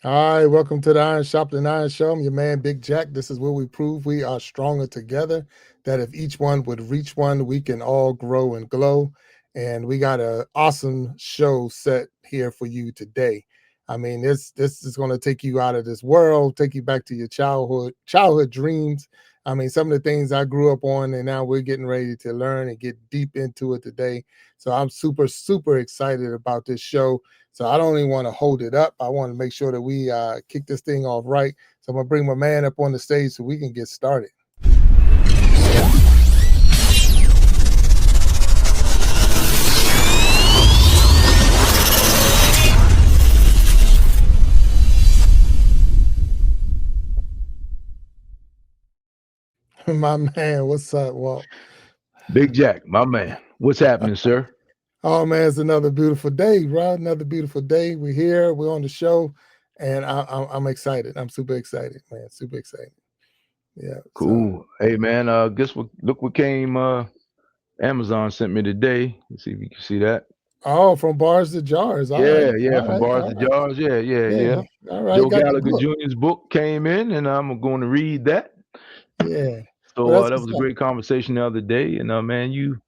All right, welcome to the Iron Sharpening Iron Show. I'm your man, Big Jack. This is where we prove we are stronger together, that if each one would reach one, we can all grow and glow. And we got an awesome show set here for you today. I mean, this is going to take you out of this world, take you back to your childhood dreams. I mean, some of the things I grew up on, and now we're getting ready to learn and get deep into it today. So I'm super, super excited about this show. So I don't even want to hold it up. I want to make sure that we kick this thing off right. So I'm going to bring my man up on the stage so we can get started. My man, what's up, Walt? Big Jack, my man. What's happening, sir? Oh man, it's another beautiful day, bro. Another beautiful day. We're here. We're on the show, and I'm excited. I'm super excited, man. Super excited. Yeah. So. Cool. Hey man, guess what look what came Amazon sent me today. Let's see if you can see that. Oh, from bars to jars. All right. Yeah, All from right. bars All to right. jars. Yeah. Yeah. All right. Joe Got the Gallagher book. Jr.'s book came in and I'm going to read that. Yeah. Well, So that's that what's was a up. great conversation the other day. And man, you're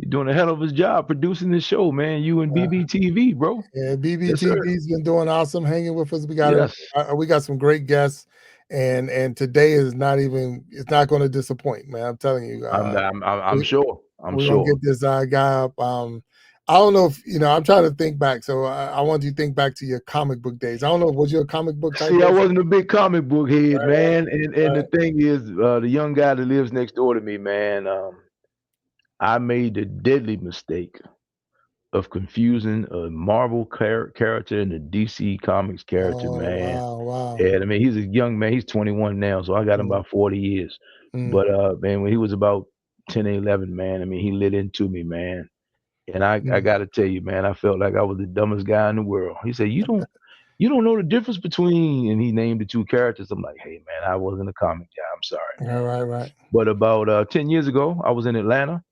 doing a hell of a job producing this show, man. You and Uh, BBTV, bro. Yeah, Yes, sir. BBTV's been doing awesome, hanging with us. Yes. We got some great guests, and today is not even it's not going to disappoint, man. I'm telling you, I'm we sure. I'm we're gonna sure. get this guy up. I don't know if you know. I'm trying to think back, so I want you to think back to your comic book days. I don't know. Was you a comic book type See, I person? wasn't a big comic book head, Right, man. And the right, thing is, the young guy that lives next door to me, man, I made the deadly mistake of confusing a Marvel character and a DC Comics character, Oh man. wow, wow. And I mean, he's a young man. He's 21 now, so I got him Mm, about 40 years. mm, But man, when he was about 10 or 11, man, I mean, he lit into me, man. And I mm. got to tell you, man, I felt like I was the dumbest guy in the world. He said, you don't know the difference between, and he named the two characters. I'm like, hey man, I wasn't a comic guy. I'm sorry. Right. But about 10 years ago, I was in Atlanta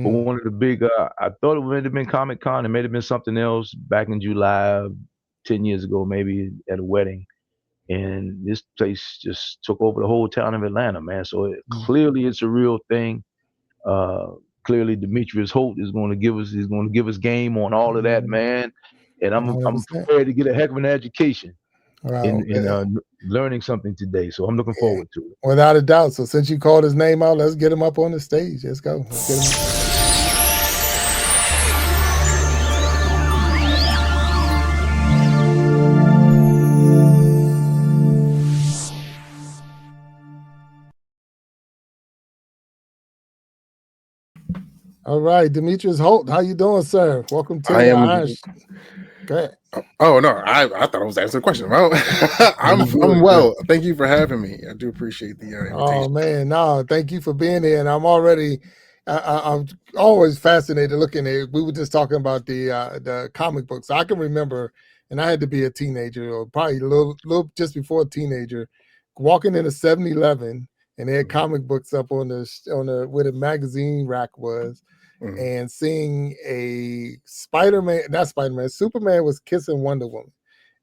for Mm, one of the big. I thought it might have been Comic Con. It may have been something else back in July, 10 years ago, maybe at a wedding. And this place just took over the whole town of Atlanta, man. So mm. clearly, it's a real thing. Uh, Clearly, Demetrius Holt is going to give us. He's going to give us game on all of that, Mm, man. And I'm 100%. prepared to get a heck of an education Wow. in learning something today. So I'm looking Yeah, forward to it. without a doubt. So since you called his name out, let's get him up on the stage. Let's go. Let's get him. All right, Demetrius Holt, how you doing, sir? Welcome to I the am. Iron. Go ahead. Oh no, I thought I was answering a question. Well, No, you I'm good, sir. well. Thank you for having me. I do appreciate the Oh invitation. man, no, thank you for being here. And I'm always fascinated looking at. We were just talking about the comic books. I can remember, and I had to be a teenager, or probably little just before a teenager, walking in a 7-Eleven, and they had Mhm. comic books up on the where the magazine rack was, Mhm. and seeing a Spider-Man, not Spider-Man, Superman was kissing Wonder Woman.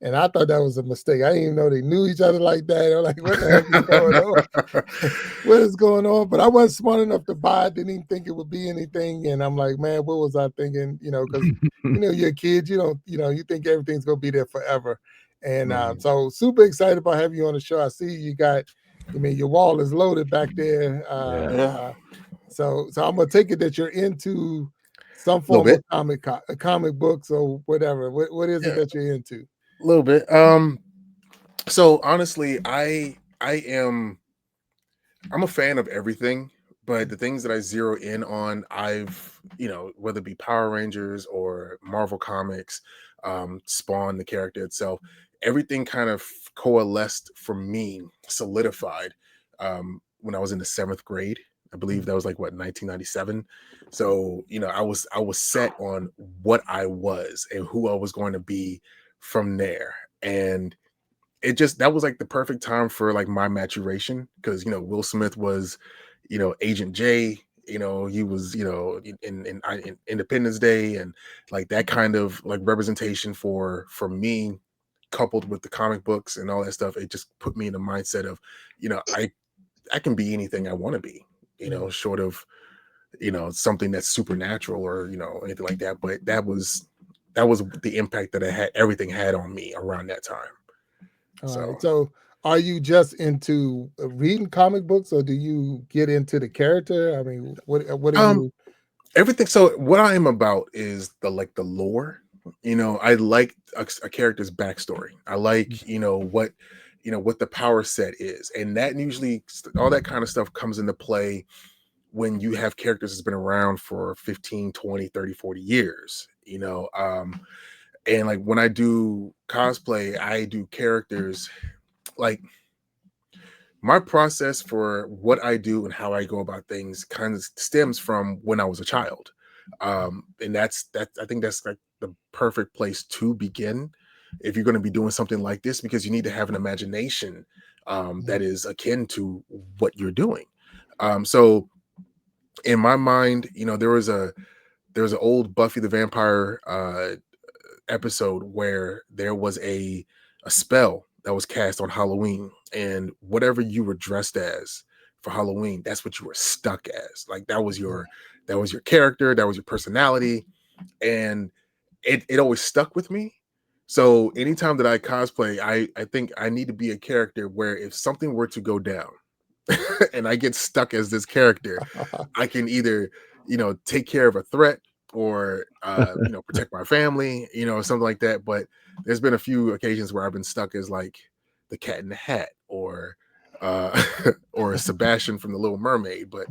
And I thought that was a mistake. I didn't even know they knew each other like that. I'm like, what the heck is going on? What is going on? But I wasn't smart enough to buy it. Didn't even think it would be anything. And I'm like, man, what was I thinking? Because you're a kid. You don't, you think everything's gonna be there forever. And Mhm. so super excited about having you on the show. I see you got. I mean, your wall is loaded back there. Yeah. Yeah, So I'm gonna take it that you're into some a little form of bit. comic books or whatever. What is it Yeah, that you're into? a little bit. So honestly, I am. I'm a fan of everything, but the things that I zero in on, whether it be Power Rangers or Marvel Comics, Spawn, the character itself, everything kind of coalesced for me, solidified when I was in the seventh grade. I believe that was like what 1997. So I was set on what I was and who I was going to be from there, and that was like the perfect time for like my maturation because Will Smith was Agent J. He was in Independence Day, and like that kind of like representation for me coupled with the comic books and all that stuff, it just put me in the mindset of, I can be anything I want to be, short of, something that's supernatural or, anything like that. But that was the impact that everything had on me around that time. All right. So are you just into reading comic books, or do you get into the character? I mean, what are you? Everything. So what I am about is the lore. I like a character's backstory. I like, what the power set is. And that usually, all that kind of stuff comes into play when you have characters that's been around for 15, 20, 30, 40 years, and like when I do cosplay, I do characters, like my process for what I do and how I go about things kind of stems from when I was a child. And I think that's like the perfect place to begin if you're going to be doing something like this, because you need to have an imagination that is akin to what you're doing. So in my mind, there was an old Buffy the Vampire episode where there was a spell that was cast on Halloween, and whatever you were dressed as for Halloween, that's what you were stuck as. Like that was your character, that was your personality, and it always stuck with me. So anytime that I cosplay, I think I need to be a character where if something were to go down and I get stuck as this character, I can either, take care of a threat or, protect my family, something like that. But there's been a few occasions where I've been stuck as like the Cat in the Hat or or Sebastian from the Little Mermaid. But,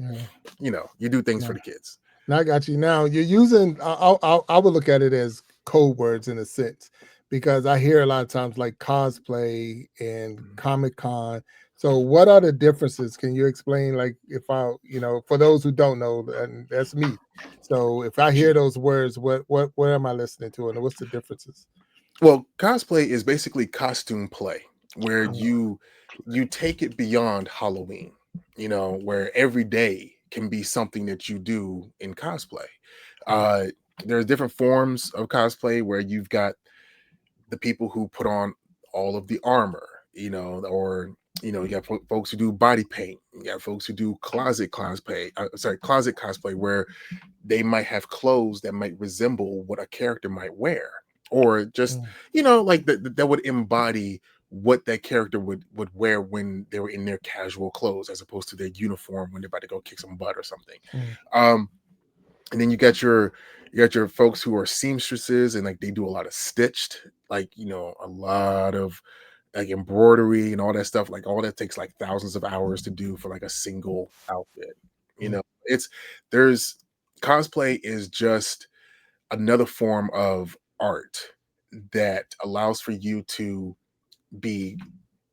you do things for the kids. Now I got you. Now you're using, I would look at it as code words in a sense, because I hear a lot of times like cosplay and Comic-Con. So what are the differences? Can you explain, like, if I, for those who don't know, and that's me. So if I hear those words, what am I listening to, and what's the differences? Well, cosplay is basically costume play, where you take it beyond Halloween, where every day can be something that you do in cosplay. There's different forms of cosplay where you've got the people who put on all of the armor, or you got folks who do body paint. You got folks who do closet cosplay, where they might have clothes that might resemble what a character might wear, or just like that would embody what that character would wear when they were in their casual clothes, as opposed to their uniform when they're about to go kick some butt or something. And then you got your folks who are seamstresses, and like they do a lot of stitched, like a lot of like embroidery and all that stuff. Like all that takes like thousands of hours to do for like a single outfit. There's cosplay is just another form of art that allows for you to be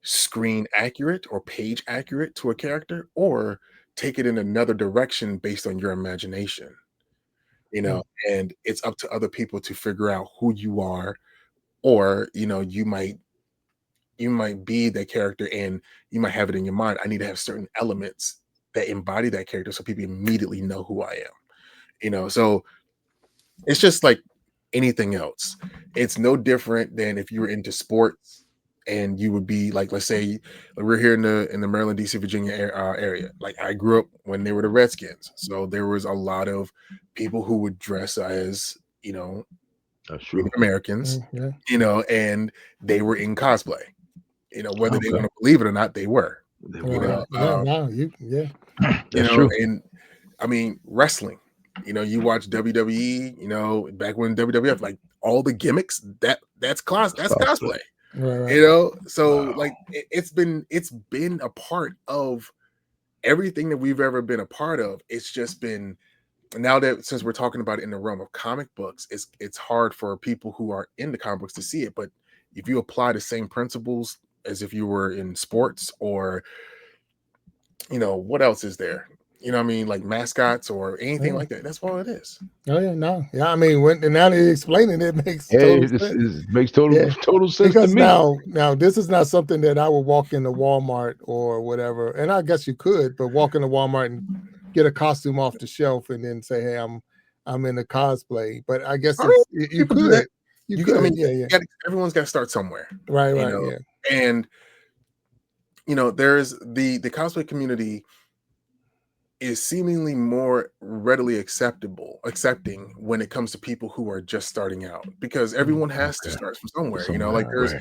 screen accurate or page accurate to a character, or take it in another direction based on your imagination. And it's up to other people to figure out who you are, or you might be that character, and you might have it in your mind, I need to have certain elements that embody that character so people immediately know who I am. So it's just like anything else. It's no different than if you were into sports and you would be like, let's say we're here in the Maryland, DC, Virginia area. Like I grew up when they were the Redskins, so there was a lot of people who would dress as Native Americans, and they were in cosplay. Whether they want to believe it or not, they were. That's true. And I mean wrestling. You watch WWE. Back when WWF, like all the gimmicks, that's cosplay. So like it's been a part of everything that we've ever been a part of. It's just been, now that since we're talking about it in the realm of comic books, it's hard for people who are into comic books to see it. But if you apply the same principles as if you were in sports, or what else is there? I mean, like mascots or anything like that. That's all it is. I mean, now that you explain it, it makes total sense. It makes total sense because to me. Now this is not something that I would walk into Walmart or whatever, and I guess you could, but walk into Walmart and get a costume off the shelf and then say, "Hey, I'm in a cosplay." But I guess you could. You I could, mean, yeah, yeah. everyone's got to start somewhere, Right, right, yeah. and there's the cosplay community is seemingly more readily accepting when it comes to people who are just starting out, because everyone has to Okay. start from somewhere. Like Right.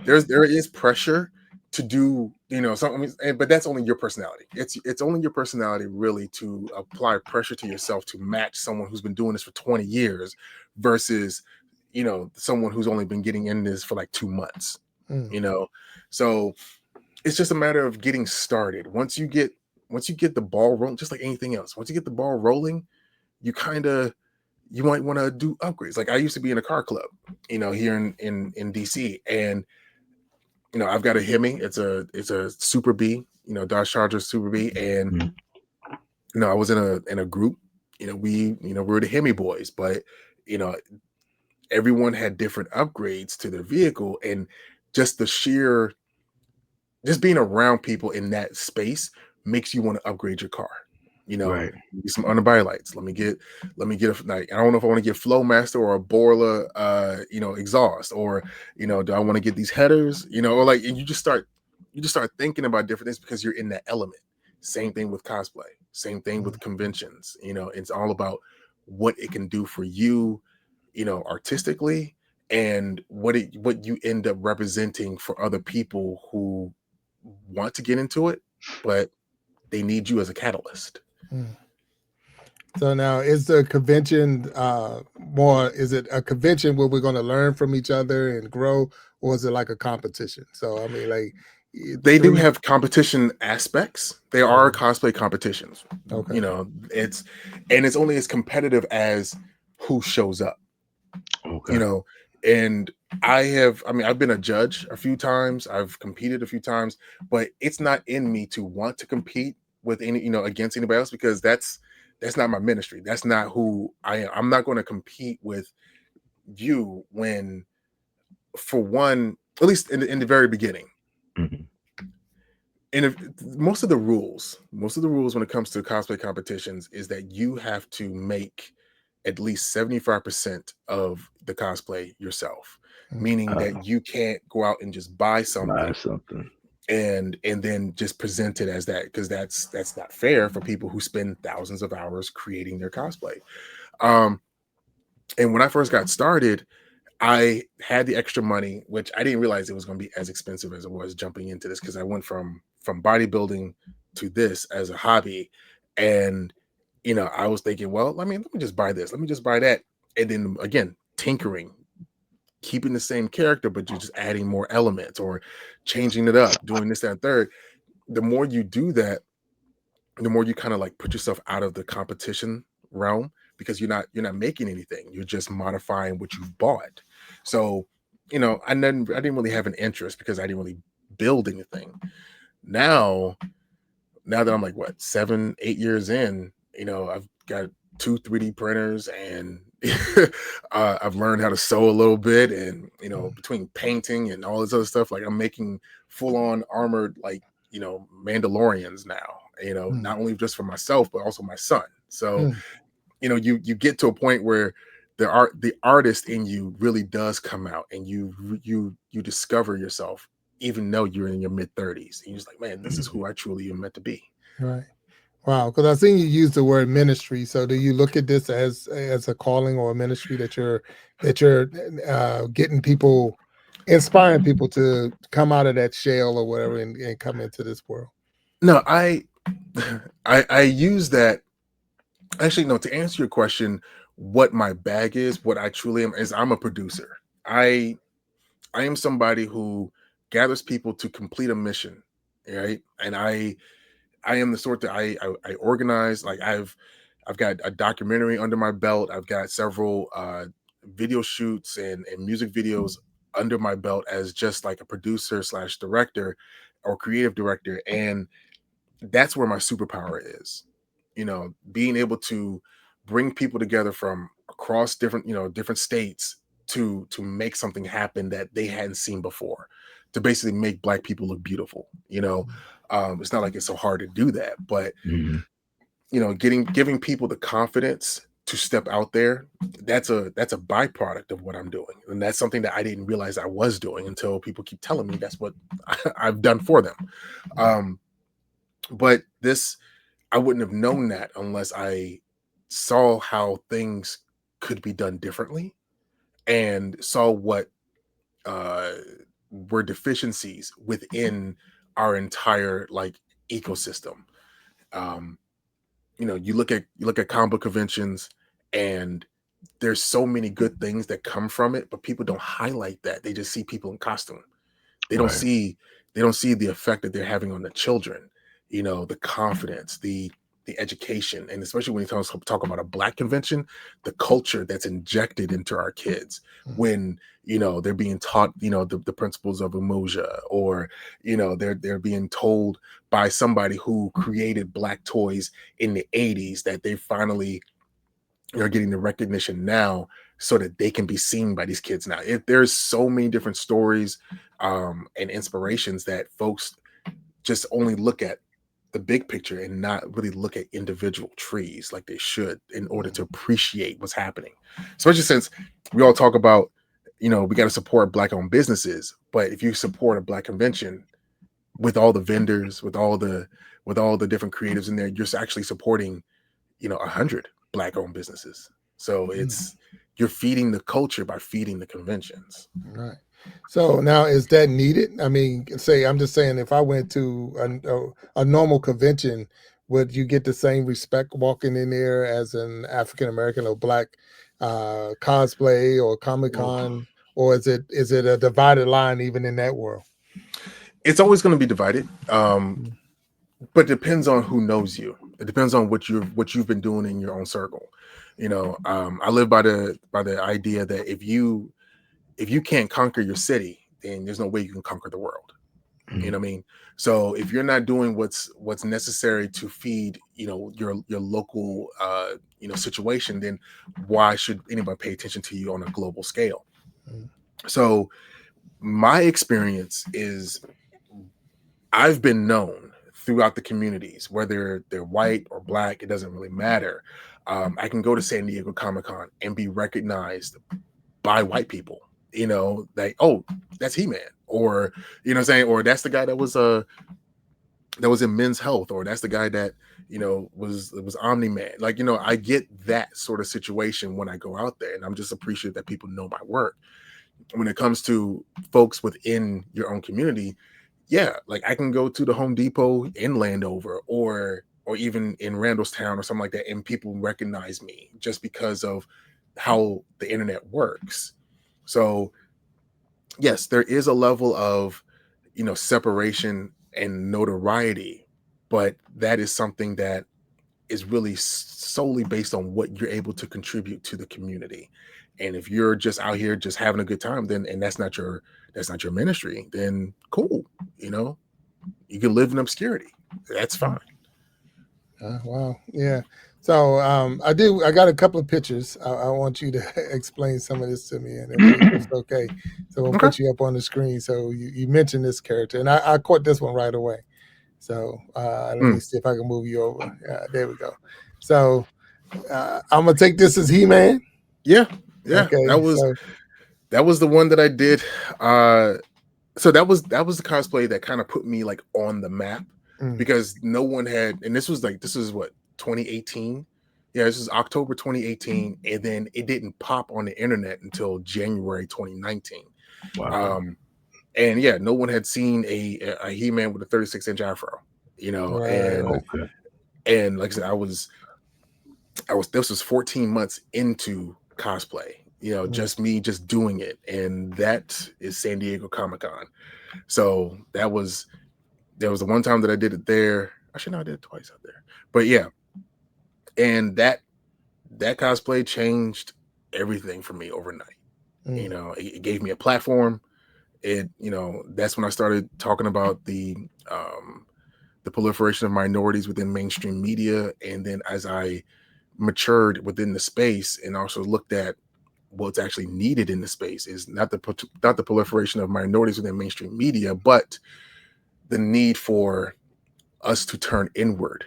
there is pressure to do something, but that's only your personality. It's only your personality really to apply pressure to yourself to match someone who's been doing this for 20 years versus someone who's only been getting in this for like 2 months. So it's just a matter of getting started. Once you get the ball rolling, just like anything else, once you get the ball rolling, you might want to do upgrades. Like I used to be in a car club, here in DC, and I've got a Hemi. It's a Super B, Dodge Charger Super B, and I was in a group. We were the Hemi boys, but everyone had different upgrades to their vehicle, and just just being around people in that space makes you want to upgrade your car. Right. Get some underbody lights. Let me get like, I don't know if I want to get Flowmaster or a Borla exhaust, or do I want to get these headers, or like, and you just start thinking about different things because you're in that element. Same thing with cosplay, same thing with conventions. It's all about what it can do for you, artistically, and what you end up representing for other people who want to get into it, but they need you as a catalyst. So now, is the convention is it a convention where we're going to learn from each other and grow, or is it like a competition? So I mean, like they do have competition aspects. They are cosplay competitions. Okay. It's only as competitive as who shows up. Okay. And I've been a judge a few times, I've competed a few times, but it's not in me to want to compete with against anybody else, because that's not my ministry. That's not who I am. I'm not going to compete with you when, for one, at least in the very beginning. And most of the rules when it comes to cosplay competitions is that you have to make at least 75% of the cosplay yourself, meaning that you can't go out and just buy something and then just present it as that, because that's not fair for people who spend thousands of hours creating their cosplay. And when I first got started, I had the extra money, which I didn't realize it was going to be as expensive as it was jumping into this, because I went from bodybuilding to this as a hobby. And I was thinking, well, let me just buy this, let me just buy that, and then again tinkering, keeping the same character, but you're just adding more elements or changing it up, doing this, that, and third. The more you do that, the more you kind of like put yourself out of the competition realm, because you're not making anything, you're just modifying what you've bought. So I didn't really have an interest, because I didn't really build anything. Now that I'm like, what, 7-8 years in, I've got 2 3D printers, and I've learned how to sew a little bit, and between painting and all this other stuff, like I'm making full-on armored, like Mandalorians now, not only just for myself but also my son. So you get to a point where the artist in you really does come out, and you discover yourself, even though you're in your mid-30s, and you're just like, man, this is who I truly am meant to be. Right. Wow. Because I've seen you use the word ministry. So do you look at this as a calling or a ministry that you're getting people, inspiring people to come out of that shell or whatever, and come into this world? No, I use that. Actually, no, to answer your question, what my bag is, what I truly am, is I'm a producer. I am somebody who gathers people to complete a mission, right? And I am the sort that I organize. Like I've got a documentary under my belt. I've got several video shoots and music videos under my belt as just like a producer / director or creative director. And that's where my superpower is, being able to bring people together from across different states to make something happen that they hadn't seen before, to basically make Black people look beautiful. It's not like it's so hard to do that, but giving people the confidence to step out there, that's a byproduct of what I'm doing, and that's something that I didn't realize I was doing until people keep telling me that's what I've done for them. But this, I wouldn't have known that unless I saw how things could be done differently and saw what were deficiencies within our entire like ecosystem. You look at comic book conventions, and there's so many good things that come from it, but people don't highlight that. They just see people in costume. They don't see the effect that they're having on the children, the confidence, the education, and especially when you talk about a Black convention, the culture that's injected into our kids when they're being taught the principles of Umoja, or they're being told by somebody who created Black toys in the 80s that they finally are getting the recognition now so that they can be seen by these kids now. There's so many different stories and inspirations that folks just only look at the big picture and not really look at individual trees like they should in order to appreciate what's happening. Especially since we all talk about, we got to support Black-owned businesses, but if you support a Black convention with all the vendors, with all the different creatives in there, you're actually supporting 100 Black-owned businesses. So you're feeding the culture by feeding the conventions. Right. So now, is that needed? I mean, I'm just saying, if I went to a normal convention, would you get the same respect walking in there as an African American or Black cosplay or Comic-Con, or is it a divided line even in that world? It's always going to be divided, but it depends on who knows you. It depends on what you've been doing in your own circle. I live by the idea that if you can't conquer your city, then there's no way you can conquer the world. You know what I mean? So if you're not doing what's necessary to feed, your local, situation, then why should anybody pay attention to you on a global scale? So my experience is I've been known throughout the communities, whether they're white or Black, it doesn't really matter. I can go to San Diego Comic-Con and be recognized by white people. Like, oh, that's He-Man, or what I'm saying, or that's the guy that was in Men's Health, or that's the guy that was Omni-Man. Like, I get that sort of situation when I go out there, and I'm just appreciative that people know my work. When it comes to folks within your own community, yeah, like I can go to the Home Depot in Landover or even in Randallstown or something like that, and people recognize me just because of how the internet works. So yes, there is a level of separation and notoriety, but that is something that is really solely based on what you're able to contribute to the community. And if you're just out here just having a good time, then and that's not your ministry, then cool. You can live in obscurity. That's fine. Wow. Yeah. So I got a couple of pictures. I want you to explain some of this to me, and if it's okay. So we'll put you up on the screen. So you mentioned this character, and I caught this one right away. So let me see if I can move you over. There we go. So I'm gonna take this as He-Man. Yeah. Okay. That was the one that I did. So that was the cosplay that kind of put me like on the map, because no one had, and this was what, 2018. Yeah, this is October 2018, and then it didn't pop on the internet until January 2019. Wow. And yeah, no one had seen a He-Man with a 36-inch afro, Right. and like I said, this was 14 months into cosplay, just me just doing it, and that is San Diego Comic-Con. So there was the one time that I did it there. Actually, no, I did it twice out there, but yeah. And that cosplay changed everything for me overnight. It gave me a platform. That's when I started talking about the proliferation of minorities within mainstream media. And then as I matured within the space and also looked at what's actually needed in the space, is not the proliferation of minorities within mainstream media, but the need for us to turn inward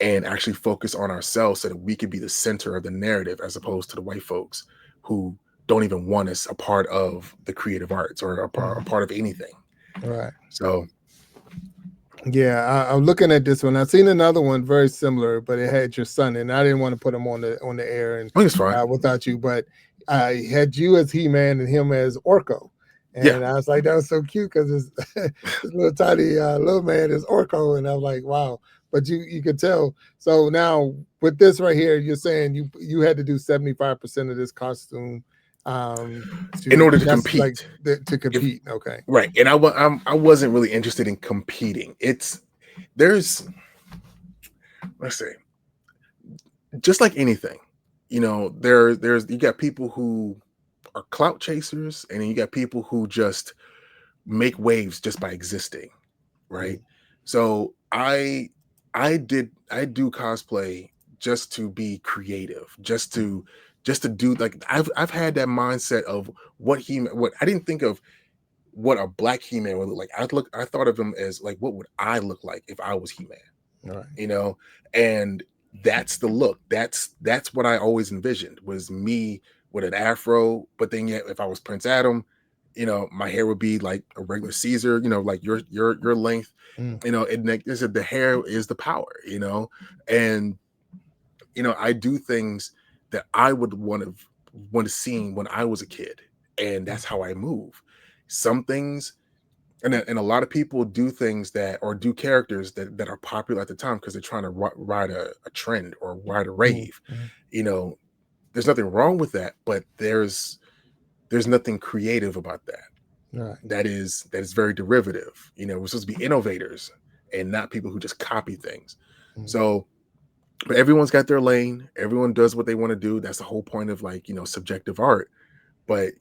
and actually focus on ourselves so that we could be the center of the narrative, as opposed to the white folks who don't even want us a part of the creative arts or a part of anything. Right. So yeah, I'm looking at this one. I've seen another one very similar, but it had your son, and I didn't want to put him on the air and I think it's fine. without you. But I had you as He-Man and him as Orko, and I was like, that was so cute because this little tiny little man is Orko, and I'm like, wow. But you could tell. So now with this right here, you're saying you had to do 75% of this costume in order to compete. Like, to compete. Okay. Right. And I wasn't really interested in competing. Let's say, just like anything, there's you got people who are clout chasers, and then you got people who just make waves just by existing. Right. So I do cosplay just to be creative, just to do, like, I've had that mindset of what I didn't think of what a black He-Man would look like. I thought of him as like, what would I look like if I was He-Man? Right. And that's the look. That's what I always envisioned, was me with an afro, but then yet if I was Prince Adam, my hair would be like a regular Caesar, like your length, and the hair is the power, and I do things that I would want to see when I was a kid, and that's how I move. Some things, and a lot of people do things or do characters that are popular at the time because they're trying to ride a trend or ride a rave. There's nothing wrong with that, but there's nothing creative about that. Right. That is very derivative. We're supposed to be innovators and not people who just copy things. So, but everyone's got their lane. Everyone does what they want to do. That's the whole point of, like, subjective art. But,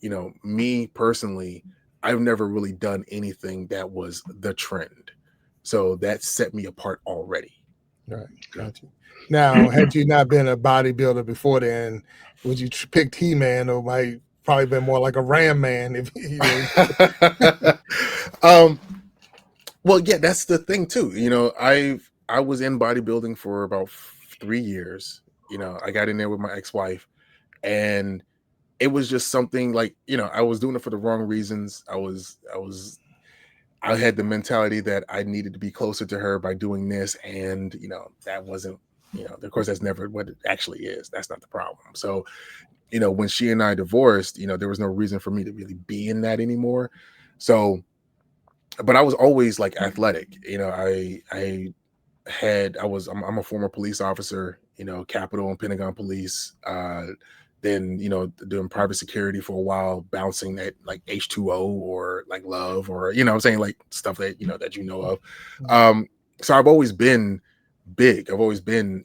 me personally, I've never really done anything that was the trend. So that set me apart already. Right. Gotcha. Now, had you not been a bodybuilder before then, would you picked He-Man, or might probably been more like a Ram Man? If well, yeah, that's the thing too. I was in bodybuilding for about 3 years. I got in there with my ex-wife, and it was just something like, I was doing it for the wrong reasons. I had the mentality that I needed to be closer to her by doing this, and that wasn't, of course, that's never what it actually is. That's not the problem. So, when she and I divorced, there was no reason for me to really be in that anymore. So, but I was always like athletic. I'm a former police officer, Capitol and Pentagon Police. Then, doing private security for a while, bouncing at like H2O or like Love, or, I'm saying, like, stuff that, that of. So I've always been big. I've always been,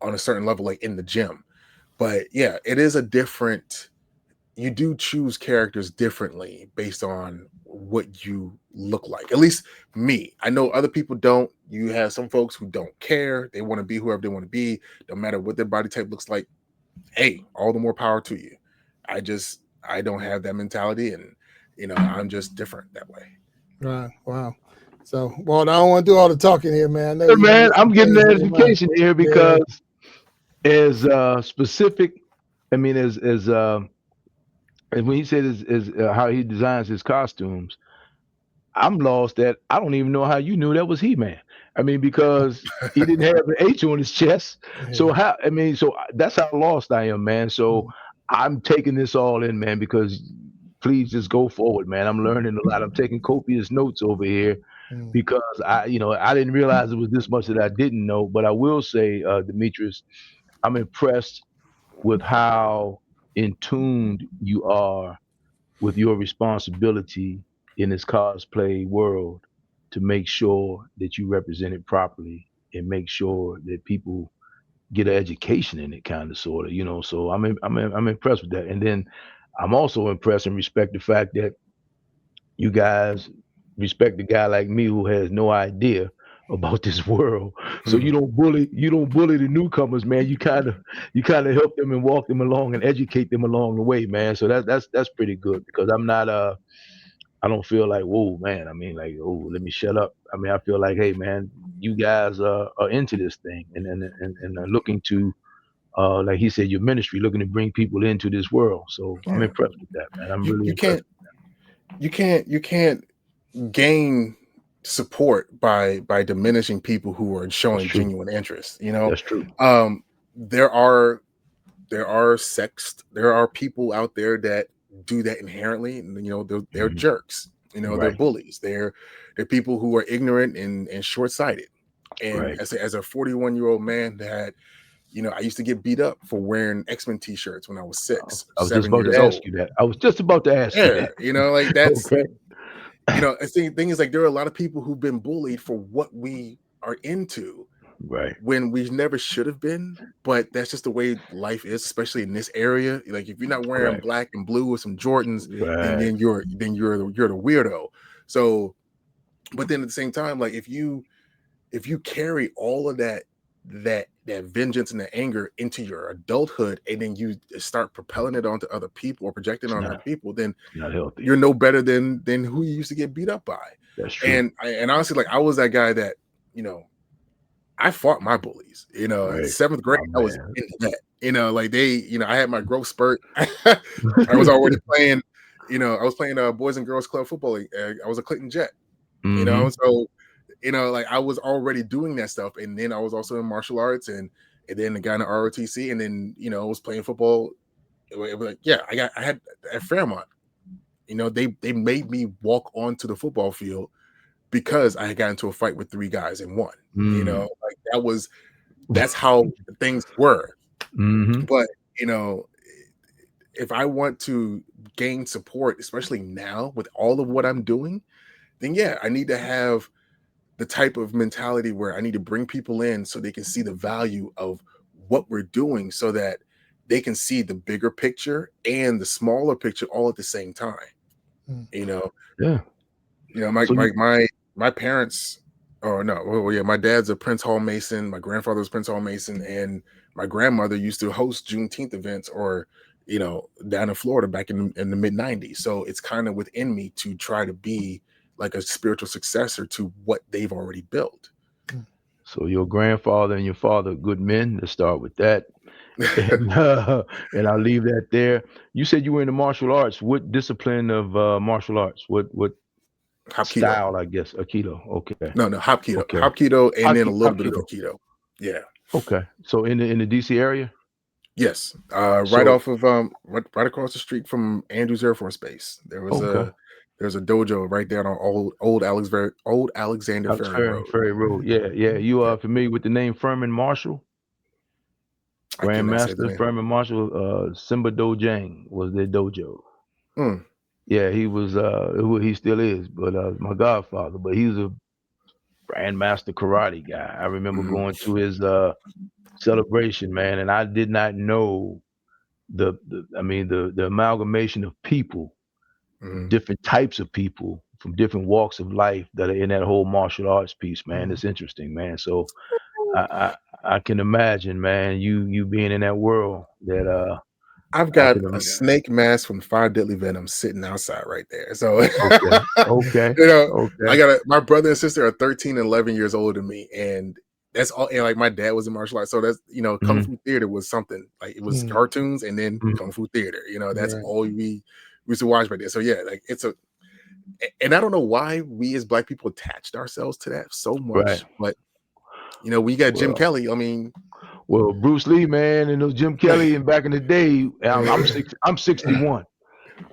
on a certain level, like in the gym. But yeah, it is you do choose characters differently based on what you look like. At least me. I know other people don't. You have some folks who don't care. They want to be whoever they want to be, no matter what their body type looks like. Hey, all the more power to you. I don't have that mentality, and I'm just different that way. Right. Wow. So, well, I don't want to do all the talking here, man. I'm getting the education here because as specific. I mean, as when he said is how he designs his costumes, I'm lost at I don't even know how you knew that was He-Man. I mean, because he didn't have an H on his chest. So so that's how lost I am, man. So I'm taking this all in, man, because please just go forward, man. I'm learning a lot. I'm taking copious notes over here because I didn't realize it was this much that I didn't know. But I will say, Demetrius, I'm impressed with how in tuned you are with your responsibility in this cosplay world to make sure that you represent it properly and make sure that people get an education in it, kind of, sort of. So I'm impressed with that. And then I'm also impressed and respect the fact that you guys respect a guy like me who has no idea about this world. So you don't bully the newcomers, man. You kind of help them and walk them along and educate them along the way, man. So that's pretty good, because I'm not I don't feel like, whoa, man. I mean, like, oh, let me shut up. I mean, I feel like, hey, man, you guys are into this thing and are looking to, like he said, your ministry, looking to bring people into this world. So I'm Yeah. impressed with that, man. I'm You really you impressed. can't you can't gain support by diminishing people who are That's showing true. genuine interest. You know, That's true. um, there are there are people out there that do that inherently, and you know they're Hmm. jerks. You know, they're Right. bullies. They're people who are ignorant and short sighted. And Right. as a 41-year-old man that, you know, I used to get beat up for wearing X-Men t-shirts when I was six, I was just 7 about years to ask old. you that. I was just about to ask you Yeah, that. you know, like that's, Okay. you know, I think thing is like there are a lot of people who've been bullied for what we are into Right. when we never should have been, but that's just the way life is, especially in this area. Like if you're not wearing Right. black and blue with some Jordans, Right. you're the weirdo. So, but then at the same time, like if you carry all of that vengeance and that anger into your adulthood, and then you start propelling it onto other people or projecting it It's on not. other people, then It's not healthy. you're no better than who you used to get beat up by. That's true. And honestly, like I was that guy that, you know, I fought my bullies. You know, in Right. seventh grade, My I was man. into that. You know, like they, you know, I had my growth spurt. I was already playing, you know, I was playing Boys and Girls Club football. I was a Clinton Jet, you know, Hmm. so, you know, like I was already doing that stuff. And then I was also in martial arts and then I got in ROTC, and then, you know, I was playing football. It was like, yeah, I had at Fairmont, you know, they made me walk onto the football field because I had got into a fight with three guys and won. You know, Mm. like that's how things were. Hmm. But, you know, if I want to gain support, especially now with all of what I'm doing, then yeah, I need to have the type of mentality where I need to bring people in so they can see the value of what we're doing, so that they can see the bigger picture and the smaller picture all at the same time. Mm. You know, Yeah. my So you. my parents, or no, well, yeah, my dad's a Prince Hall Mason, my grandfather was Prince Hall Mason, and my grandmother used to host Juneteenth events, or, you know, down in Florida back in the mid '90s. So it's kind of within me to try to be like a spiritual successor to what they've already built. So your grandfather and your father, good men. Let's start with that, and and I'll leave that there. You said you were into martial arts. What discipline of martial arts? What Hapkido. style? I guess Aikido. Okay. No, Hapkido. Okay. Hapkido, and then a little bit of Aikido. Aikido. Yeah. Okay. So in the DC area. Yes. Right So off of right across the street from Andrews Air Force Base. okay. There's a dojo right there on old Alexander Alex Ferry Ferry, Road. Ferry Road. Yeah, yeah. You Yeah. are familiar with the name Furman Marshall? I cannot say the Grandmaster name. Furman Marshall, Simba Dojang was their dojo. Mm, Yeah, he was who he still is, but my godfather. But he was a grandmaster karate guy. I remember mhm, going to his celebration, man, and I did not know the I mean the amalgamation of people, mhm. different types of people from different walks of life that are in that whole martial arts piece, man. Mhm. It's interesting, man. So I I can imagine, man, you being in that world that I've I got can a snake mask from Five Deadly Venoms sitting outside right there. So, okay, okay, you know, okay. I got my brother and sister are 13 and 11 years older than me. And that's all. And like my dad was in martial arts. So that's, you know, Kung Mhm, Fu theater was something like it was Mm. cartoons and then Kung mhm. Fu theater. You know, that's Right. all we used to watch back there. So yeah, like and I don't know why we as Black people attached ourselves to that so Right. much. But, you know, we got Jim Well, Kelly. I mean, Bruce Lee, man, and those Jim Kelly, and back in the day, I'm 61.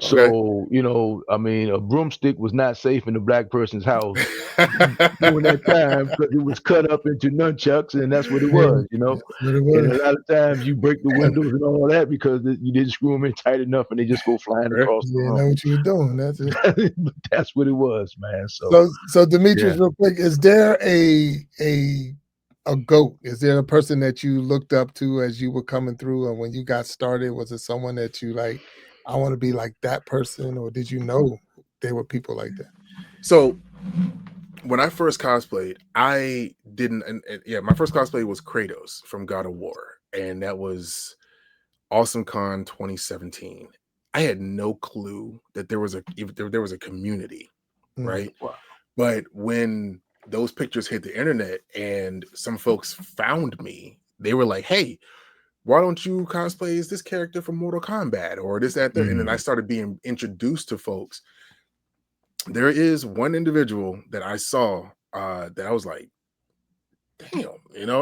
okay. So, I mean, a broomstick was not safe in a black person's house during that time because it was cut up into nunchucks, and that's what it Yeah, was. that's what it And was. a lot of times you break the windows and all that because you didn't screw them in tight enough, and they just go flying across You the didn't know what you were doing. That's it. room. But that's what it was, man. So, So yeah. Demetrius, real quick, is there a goat? Is there a person that you looked up to as you were coming through, and when you got started, was it someone that you like? I want to be like that person, or did you know there were people like that? So when I first cosplayed, I didn't. Yeah, my first cosplay was Kratos from God of War, and that was Awesome Con 2017. I had no clue that there was a community, right? Wow. But when those pictures hit the internet and some folks found me, they were like, "Hey, why don't you cosplay as this character from Mortal Kombat or this, that, there?" And then I started being introduced to folks. There is one individual that I saw that I was like, damn,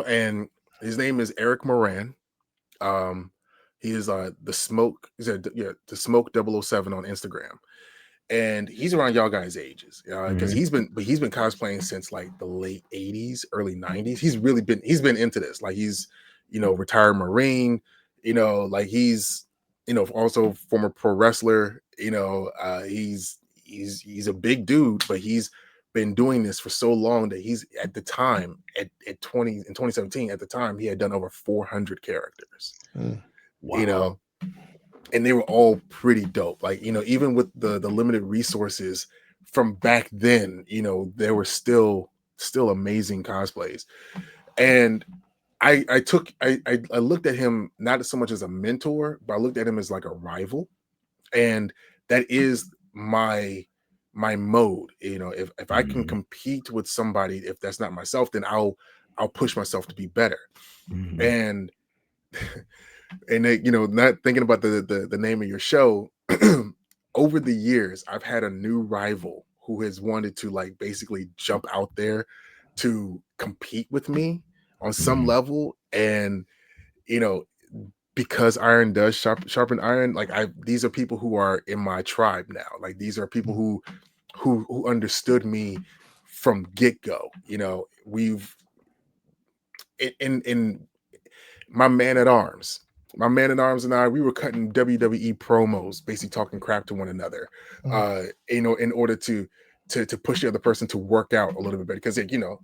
and his name is Eric Moran. Um, he is the smoke, the smoke 007 on Instagram. And he's around y'all guys' ages, because he's been cosplaying since like the late 80s, early 90s. He's been into this. Like he's, retired Marine, like he's, also former pro wrestler, he's a big dude, but he's been doing this for so long that he's at the time at 2017, at the time he had done over 400 characters. Wow. And they were all pretty dope. Like, even with the limited resources from back then, there were still amazing cosplays. And I looked at him not so much as a mentor, but I looked at him as like a rival. And that is my mode. If I can compete with somebody, if that's not myself, then I'll push myself to be better. And and not thinking about the name of your show, over the years I've had a new rival who has wanted to like basically jump out there to compete with me on some level. And because iron does sharpen iron, like these are people who are in my tribe now. Like these are people who understood me from get-go. We've in my man at arms and I, we were cutting WWE promos, basically talking crap to one another, in order to push the other person to work out a little bit better. Because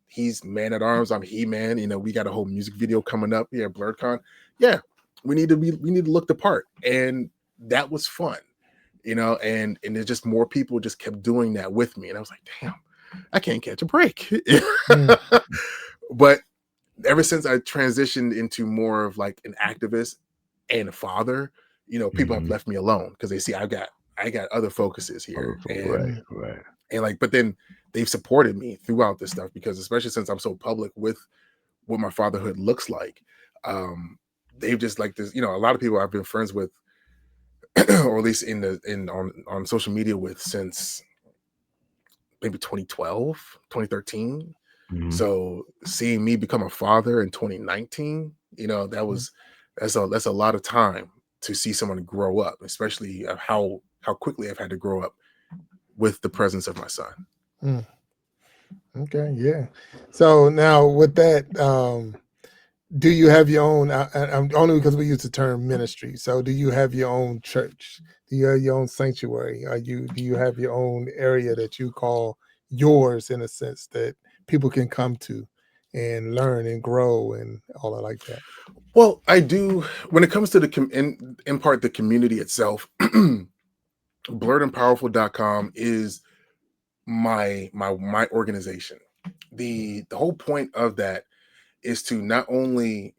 he's man at arms, I'm He-Man. We got a whole music video coming up here at Blerd Con. Yeah, we need to look the part, and that was fun, and there's just more people just kept doing that with me, and I was like, damn, I can't catch a break. But ever since I transitioned into more of like an activist and a father, people have left me alone because they see I got other focuses here. Right. And like, but then they've supported me throughout this stuff, because especially since I'm so public with what my fatherhood looks like, they've just like this, a lot of people I've been friends with, or at least on social media with, since maybe 2012, 2013. So seeing me become a father in 2019, that's a lot of time to see someone grow up, especially how quickly I've had to grow up with the presence of my son. Okay, yeah. So now with that, do you have your own? I'm only because we use the term ministry. So do you have your own church? Do you have your own sanctuary? Do you have your own area that you call yours, in a sense, that people can come to and learn and grow and all that like that? Well, I do. When it comes to in part the community itself, blerdandpowerful.com is my organization. The whole point of that is to not only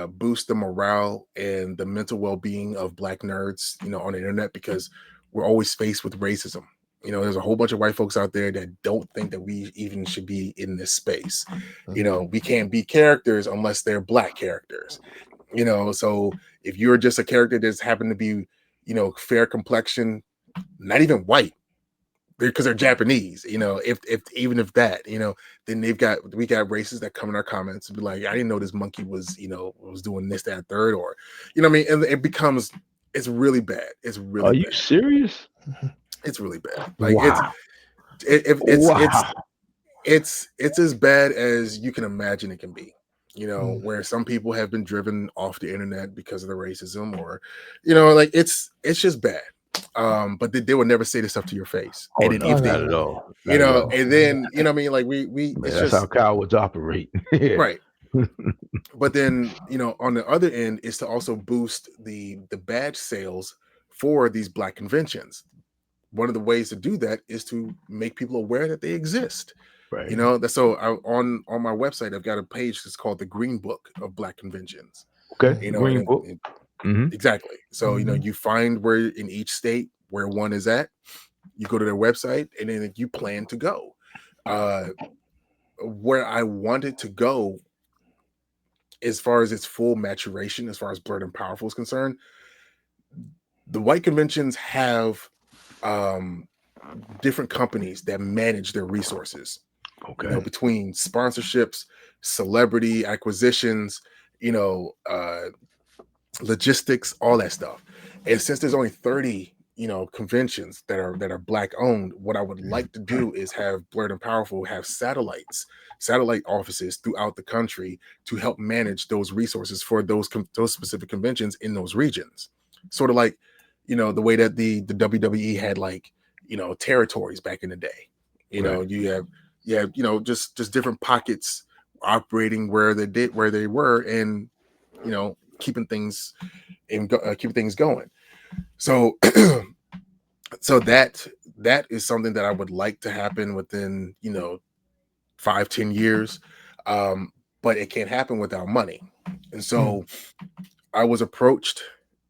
boost the morale and the mental well-being of Black nerds, on the internet, because we're always faced with racism. There's a whole bunch of white folks out there that don't think that we even should be in this space. We can't be characters unless they're Black characters. So if you're just a character that's happened to be, fair complexion, not even white, because they're Japanese, if even if that, then we got races that come in our comments and be like, I didn't know this monkey was, was doing this, that, third, or, what I mean? And it's really bad. It's really Are bad. you serious? It's really bad. Like Wow. it's as bad as you can imagine it can be. Where some people have been driven off the internet because of the racism, or, like it's just bad. But they would never say this stuff to your face. Oh, And then no, if not they, at all. Not at all. and then, what I mean? Like we Man, it's that's how just cowards operate. right. But then, on the other end is to also boost the badge sales for these Black conventions. One of the ways to do that is to make people aware that they exist. Right. On my website, I've got a page that's called the Green Book of Black Conventions. Okay. Green Book. Exactly. So, you find where in each state where one is at, you go to their website, and then you plan to go. Where I wanted to go, as far as its full maturation, as far as Blerd and Powerful is concerned, the white conventions have different companies that manage their resources. Okay. Between sponsorships, celebrity acquisitions, logistics, all that stuff. And since there's only 30 conventions that are black owned, what I would like to do is have Blerd and Powerful have satellite offices throughout the country to help manage those resources for those specific conventions in those regions. Sort of like the way that the WWE had territories back in the day. Right. You have just different pockets operating where they were, and keeping things keeping things going. So so that is something that I would like to happen within 5-10 years, but it can't happen without money. And so I was approached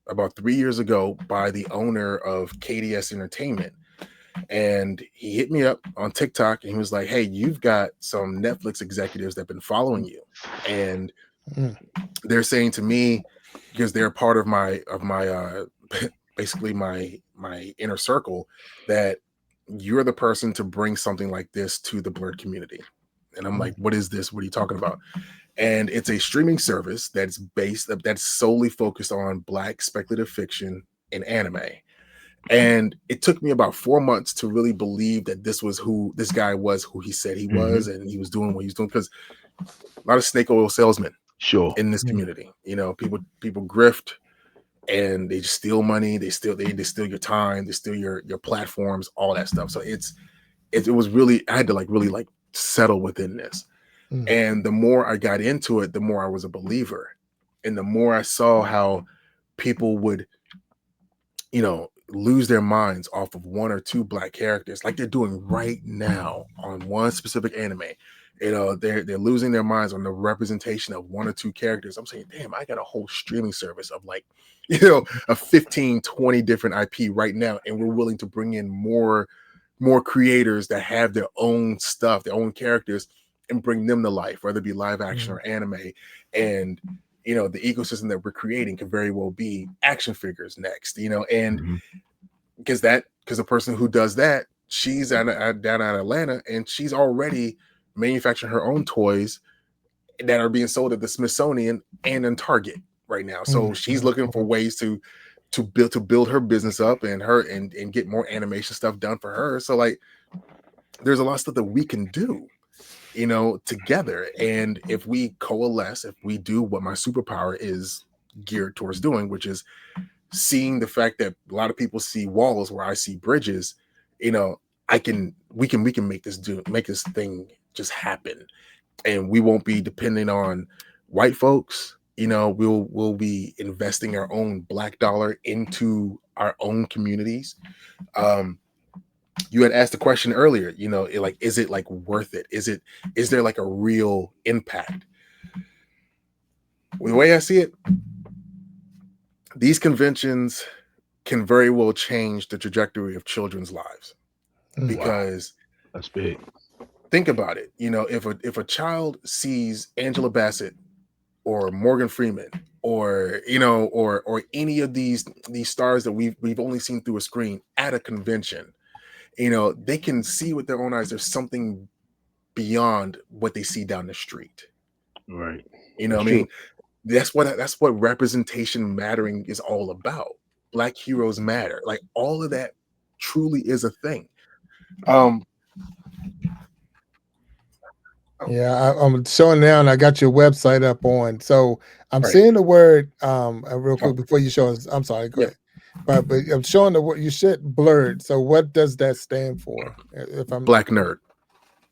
about 3 years ago by the owner of KDS Entertainment, and he hit me up on TikTok, and he was like, "Hey, you've got some Netflix executives that have been following you, and they're saying to me, because they're part of my basically my inner circle, that you're the person to bring something like this to the Blerd community." And I'm like, "What is this? What are you talking about?" And it's a streaming service that's solely focused on Black speculative fiction and anime. And it took me about 4 months to really believe that this guy was who he said he was, and he was doing what he was doing, because a lot of snake oil salesmen in this community. People grift, and they just steal money. They steal your time. They steal your platforms, all that stuff. So it was really, I had to really settle within this. And the more I got into it, the more I was a believer, and the more I saw how people would lose their minds off of one or two Black characters, like they're doing right now on one specific anime. They're losing their minds on the representation of one or two characters. I'm saying, damn, I got a whole streaming service of a 15, 20 different IP right now, and we're willing to bring in more creators that have their own stuff, their own characters, and bring them to life, whether it be live action or anime. And the ecosystem that we're creating could very well be action figures next, and because the person who does that, she's down at Atlanta, and she's already manufacturing her own toys that are being sold at the Smithsonian and in Target right now. So she's looking for ways to build her business up, and get more animation stuff done for her. So there's a lot of stuff that we can do together. And if we coalesce, if we do what my superpower is geared towards doing, which is seeing the fact that a lot of people see walls where I see bridges, we can make this thing just happen. And we won't be depending on white folks. We'll be investing our own Black dollar into our own communities. You had asked the question earlier, is it worth it? Is there a real impact? The way I see it, these conventions can very well change the trajectory of children's lives, because that's big. Think about it. If a child sees Angela Bassett or Morgan Freeman or any of these stars that we've only seen through a screen at a convention, they can see with their own eyes there's something beyond what they see down the street. Right. I mean, that's what representation mattering is all about. Black heroes matter. All of that truly is a thing. Yeah, I'm showing now, and I got your website up on. So I'm seeing the word real quick before you show us. I'm sorry, go ahead. But I'm showing the word you said Blerd. So what does that stand for? If I'm Black nerd.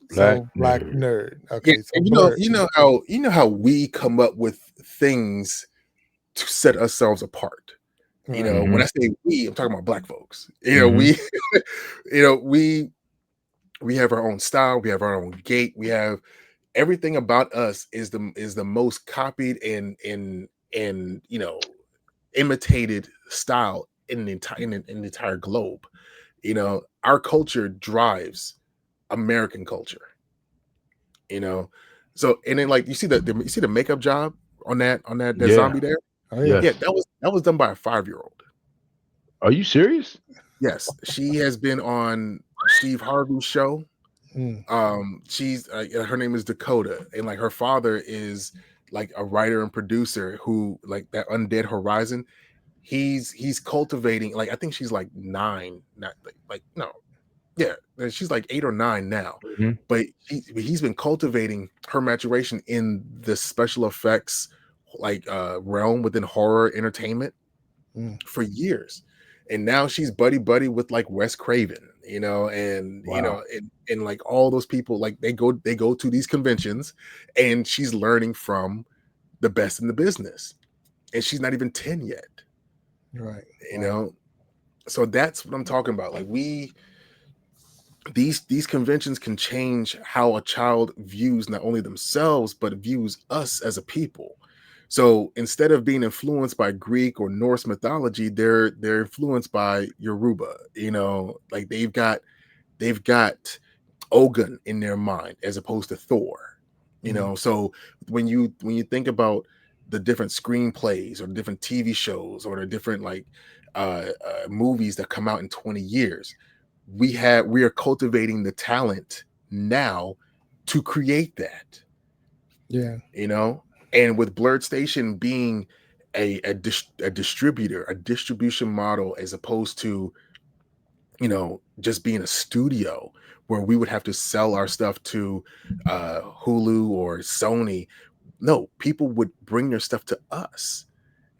Black nerd. Okay, yeah, so you know how we come up with things to set ourselves apart. Right. When I say we, I'm talking about Black folks. We we have our own style, we have our own gait, we have everything about us is the most copied and imitated style in the entire globe. You know, our culture drives American culture. You know, so and then like you see you see the makeup job on that Yeah. zombie there. Oh yeah. Yeah, Yes. that was done by a 5-year-old. Are you serious? Yes, she has been on Steve Harvey's show. Mm. She's her name is Dakota, and like her father is like a writer and producer who like that Undead Horizon. He's cultivating, like I think she's like 9, not like no, yeah, she's like 8 or 9 now. Mhm. But he's been cultivating her maturation in the special effects like realm within horror entertainment Mm. for years. And now she's buddy with like Wes Craven, you know, and you Wow. know, and like all those people, like they go to these conventions, and she's learning from the best in the business. And she's not even 10 yet, Right. you Wow. know. So that's what I'm talking about. Like these conventions can change how a child views not only themselves but views us as a people. So instead of being influenced by Greek or Norse mythology, they're influenced by Yoruba. You know, like they've got Ogun in their mind as opposed to Thor. You Mm. know, so when you think about the different screenplays or different TV shows or the different like movies that come out in 20 years, we are cultivating the talent now to create that. Yeah. You know, and with Blerd Station being a distributor, a distribution model, as opposed to, you know, just being a studio where we would have to sell our stuff to Hulu or Sony. No, people would bring their stuff to us,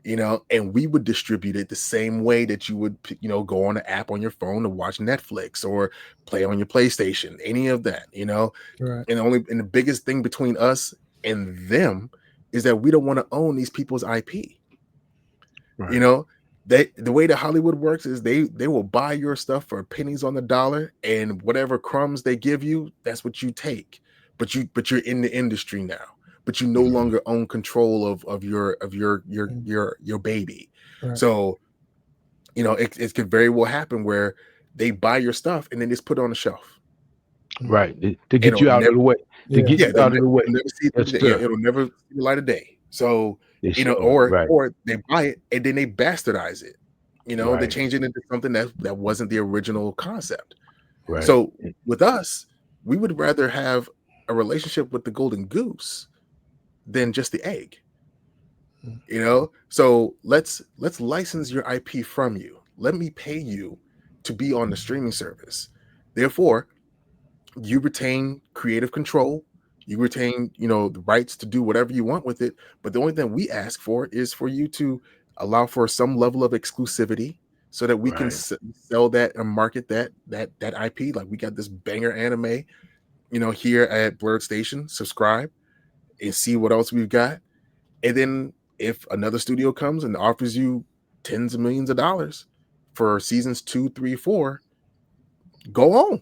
you know, and we would distribute it the same way that you would, you know, go on an app on your phone to watch Netflix or play on your PlayStation, any of that, you know. Right. And the biggest thing between us and them is that we don't want to own these people's IP. You Right. know, the way that Hollywood works is they will buy your stuff for pennies on the dollar, and whatever crumbs they give you, that's what you take. But you're in the industry now. But you no Mhm. longer own control of Mm. your baby. Right. So, you know, it could very well happen where they buy your stuff and then just put it on the shelf. Mm. Right. To get It'll you out of never, the way. To Yeah. get yeah, you out of the way. you'll never see the Yes, day. Yeah, sir. it'll never see the light of day. So, They you know, sell it. Right. or they buy it and then they bastardize it. You know, they Right. change it into something that wasn't the original concept. Right. So with us, we would rather have a relationship with the golden goose than just the egg. Mm. You know, so let's license your IP from you. Let me pay you to be on the streaming service. Therefore, you retain creative control. You retain, you know, the rights to do whatever you want with it. But the only thing we ask for is for you to allow for some level of exclusivity so that we can Right. sell that and market that IP. Like we got this banger anime, you know, here at Blerd Station. Subscribe and see what else we've got. And then if another studio comes and offers you tens of millions of dollars for seasons 2, 3, 4, go on,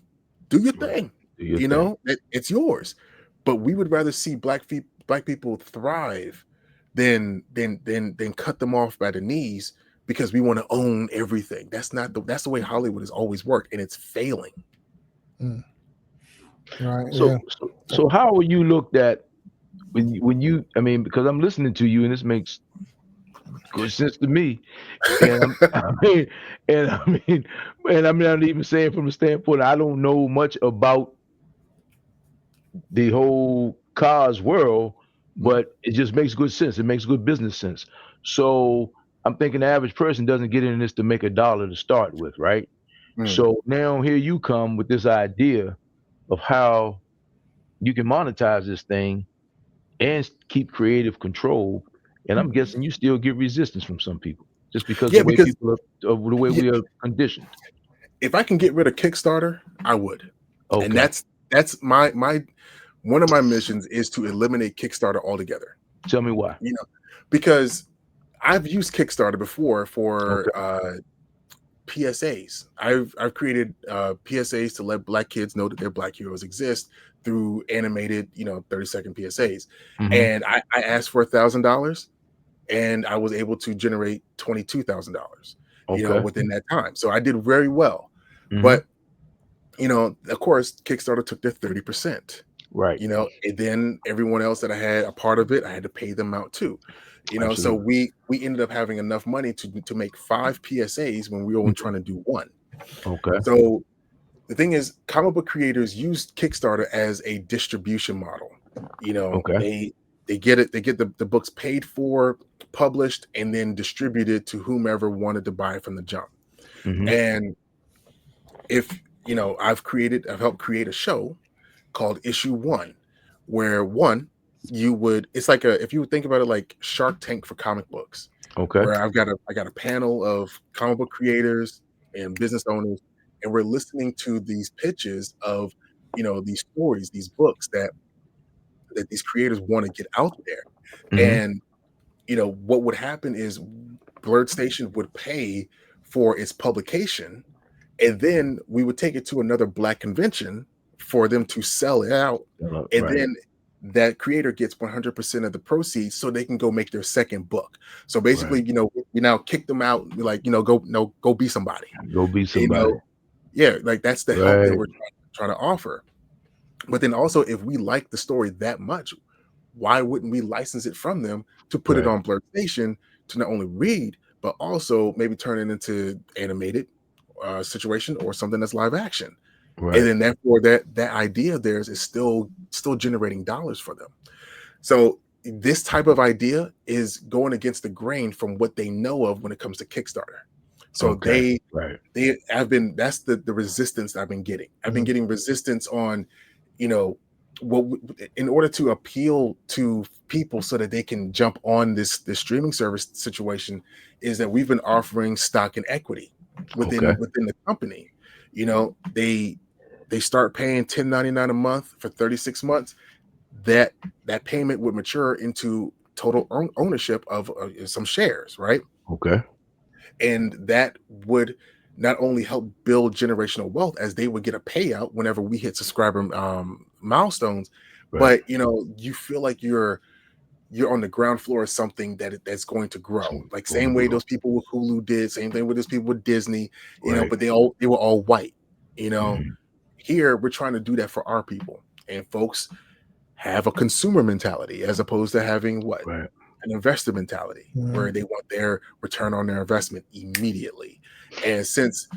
do your Right. thing. Do your You thing. know, it's yours. But we would rather see black people thrive than cut them off by the knees because we want to own everything. That's the way Hollywood has always worked, and it's failing. Mm. Right. So Yeah. so how are you looked at when you I mean, because I'm listening to you and this makes good sense to me. And I mean, and I mean, and I'm not even saying from the standpoint I don't know much about the whole cars world, Mhm. but it just makes good sense. It makes good business sense. So I'm thinking the average person doesn't get in this to make a dollar to start with, right? Mm. So now here you come with this idea of how you can monetize this thing and keep creative control. And I'm guessing you still get resistance from some people just because the Yeah, way because people are, of the way yeah, we are conditioned. if I can get rid of Kickstarter, I would. And Okay, that's my one of my missions is to eliminate Kickstarter altogether. tell me why. You know, because I've used Kickstarter before for Okay, PSAs. I've created PSAs to let black kids know that their black heroes exist through animated, you know, 30-second PSAs. hmm And I asked for $1,000 and I was able to generate $22,000, Okay. within that time. So I did very well. Mhm. But, of course, Kickstarter took their 30%, Right. and then everyone else that I had a part of it, I had to pay them out too. So Absolutely. we ended up having enough money to make 5 PSAs when we were only trying to do one. Okay. So the thing is, comic book creators use Kickstarter as a distribution model. Okay. They get it, they get the books paid for, published, and then distributed to whomever wanted to buy it from the jump. Mhm. And if I've helped create a show called Issue One, where it's like if you would think about it like Shark Tank for comic books, Okay. where I got a panel of comic book creators and business owners, and we're listening to these pitches of these stories, these books that these creators want to get out there. Mhm. And what would happen is Blerd Station would pay for its publication, and then we would take it to another Black convention for them to sell it out, and Right. then that creator gets 100% of the proceeds so they can go make their second book. So basically, Right. we now kick them out. We're like, go, no, go be somebody. Go be You somebody. know, yeah, like that's the help that Right. we're trying to offer. But then also, if we like the story that much, why wouldn't we license it from them to put it Right. on Blerd Station to not only read, but also maybe turn it into animated situation or something that's live action? And Right. then therefore that idea of theirs is still generating dollars for them. So this type of idea is going against the grain from what they know of when it comes to Kickstarter. So Okay. Right. they have been, that's the resistance I've been getting. I've been getting resistance on, you know, in order to appeal to people so that they can jump on this streaming service situation, is that we've been offering stock and equity Okay. within the company. They start paying $10.99 a month for 36 months. That payment would mature into total ownership of some shares, right? Okay. And that would not only help build generational wealth, as they would get a payout whenever we hit subscriber milestones, Right. but you feel like you're on the ground floor of something that's going to grow. Like Going to same way grow. those people with Hulu did, same thing with those people with Disney, Right. but they were all white. Mhm. Here we're trying to do that for our people, and folks have a consumer mentality as opposed to having what? Right. An investor mentality, where they want their return on their investment immediately. And since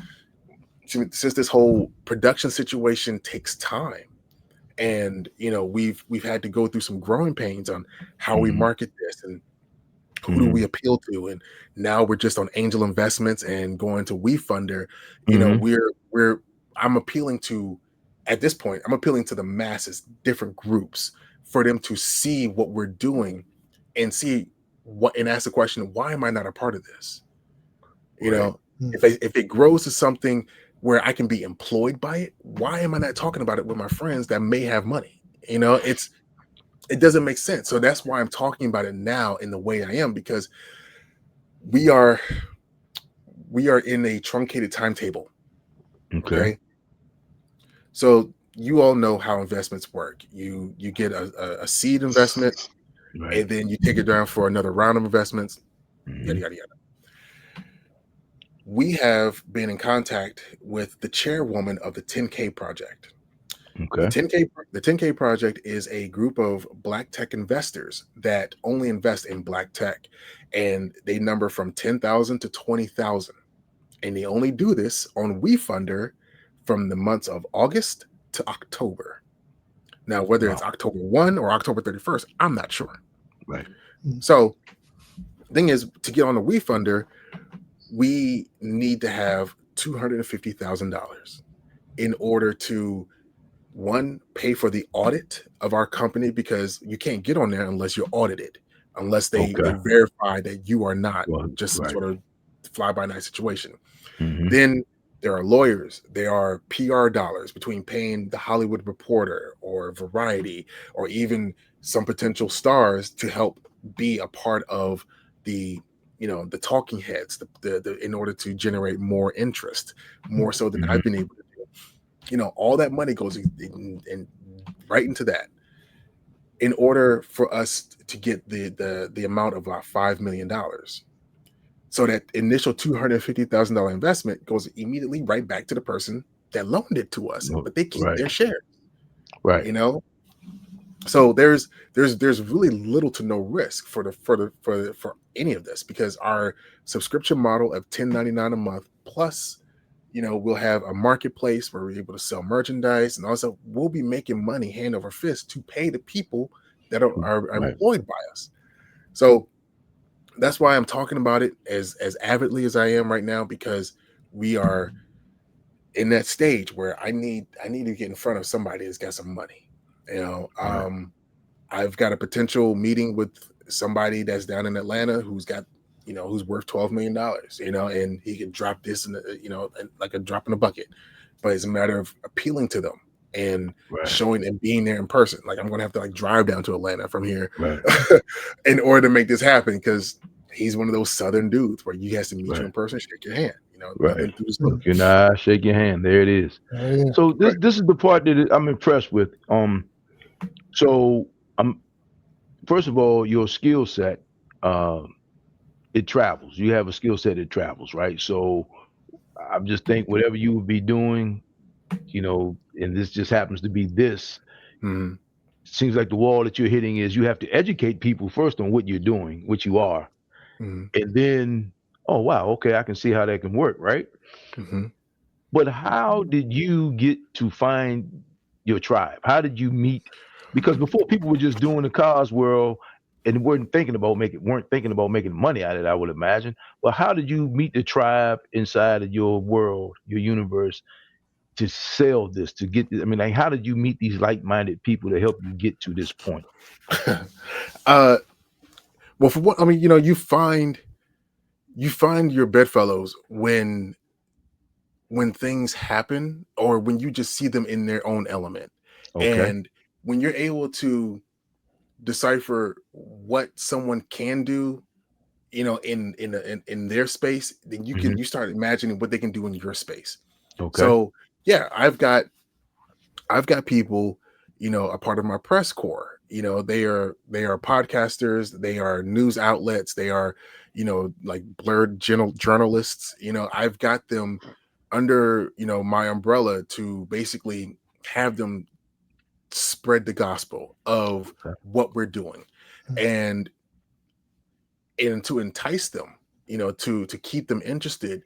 this whole production situation takes time, and we've had to go through some growing pains on how we Mhm. market this and who do we Mhm. appeal to, and now we're just on angel investments and going to WeFunder. Mhm. We're I'm appealing to, at this point, I'm appealing to the masses, different groups, for them to see what we're doing and see what, and ask the question, why am I not a part of this? Right. If it grows to something where I can be employed by it, why am I not talking about it with my friends that may have money? It doesn't make sense. So that's why I'm talking about it now in the way I am, because we are in a truncated timetable. Okay. Okay. So you all know how investments work. You get a seed investment, Right. and then you take it down for another round of investments, yada Mhm. yada yada. We have been in contact with the chairwoman of the 10K project. The Okay. 10K project is a group of Black tech investors that only invest in Black tech, and they number from 10,000 to 20,000, and they only do this on WeFunder from the months of August to October. Now, whether it's Wow. October 1 or October 31st, I'm not sure. Right. So, the thing is, to get on the WeFunder, we need to have $250,000 in order to, one, pay for the audit of our company, because you can't get on there unless you're audited, unless they Okay. verify that you are not Well, just some right. sort of fly by night situation. Mhm. Then there are lawyers, there are PR dollars between paying the Hollywood Reporter or Variety or even some potential stars to help be a part of the the talking heads, the in order to generate more interest, more so than Mhm. I've been able to do. All that money goes in right into that. in order for us to get the amount of about $5 million. So that initial $250,000 investment goes immediately right back to the person that loaned it to us, but they keep Right. their share. Right. You know, so there's really little to no risk for any of this, because our subscription model of $10.99 a month plus, we'll have a marketplace where we're able to sell merchandise, and also we'll be making money hand over fist to pay the people that are Right. employed by us. So that's why I'm talking about it as avidly as I am right now, because we are in that stage where I need to get in front of somebody that's got some money. Right. I've got a potential meeting with somebody that's down in Atlanta who's got, who's worth $12 million, and he can drop this and like a drop in a bucket. But it's a matter of appealing to them and Right. showing and being there in person. Like, I'm going to have to like drive down to Atlanta from here Right. in order to make this happen, because he's one of those Southern dudes where you has to meet you Right. in person, shake your hand, Right. nothing through the Zoom. Look you in the eye, shake your hand. There it is. Oh, yeah. So this Right. this is the part that I'm impressed with. So I'm first of all, your skill set, it travels. You have a skill set that travels, right? So I just think whatever you would be doing, and this just happens to be this, Mhm. seems like the wall that you're hitting is you have to educate people first on what you're doing, what you are, Mhm. and then, oh wow, okay, I can see how that can work, right? Mhm. But how did you get to find your tribe? How did you meet? Because before people were just doing the cause world and weren't thinking about making money out of it, I would imagine. But how did you meet the tribe inside of your world, your universe, to sell this, to get this? I mean, like, how did you meet these like-minded people to help you get to this point? uh well, for what, I mean, you find your bedfellows when things happen, or when you just see them in their own element. Okay. And when you're able to decipher what someone can do, in their space, then Hmm. you start imagining what they can do in your space. Okay. So yeah, I've got people, a part of my press corps. They are podcasters, they are news outlets, they are, like Blerd journalists. I've got them under, my umbrella to basically have them spread the gospel of Okay. what we're doing, and to entice them, to keep them interested.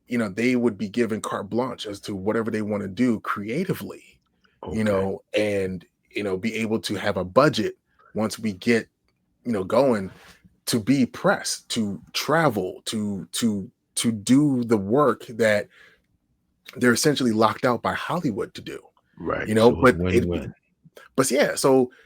They would be given carte blanche as to whatever they want to do creatively, Okay. and be able to have a budget once we get, going, to be pressed, to travel, to do the work that they're essentially locked out by Hollywood to do. Right. So it's But it win-win. but yeah,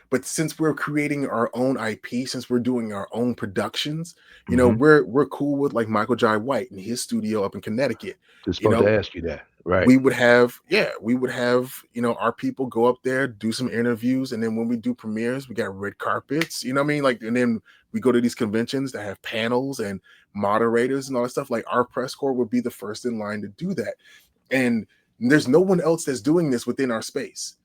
but since we're creating our own IP, since we're doing our own productions, Hmm. we're cool with like Michael Jai White and his studio up in Connecticut. Just You about to know, ask you that. Right. we would have our people go up there, do some interviews, and then when we do premieres, we got red carpets. You know what I mean? Like, and then we go to these conventions that have panels and moderators and all that stuff. Like, our press corps would be the first in line to do that, and there's no one else that's doing this within our space.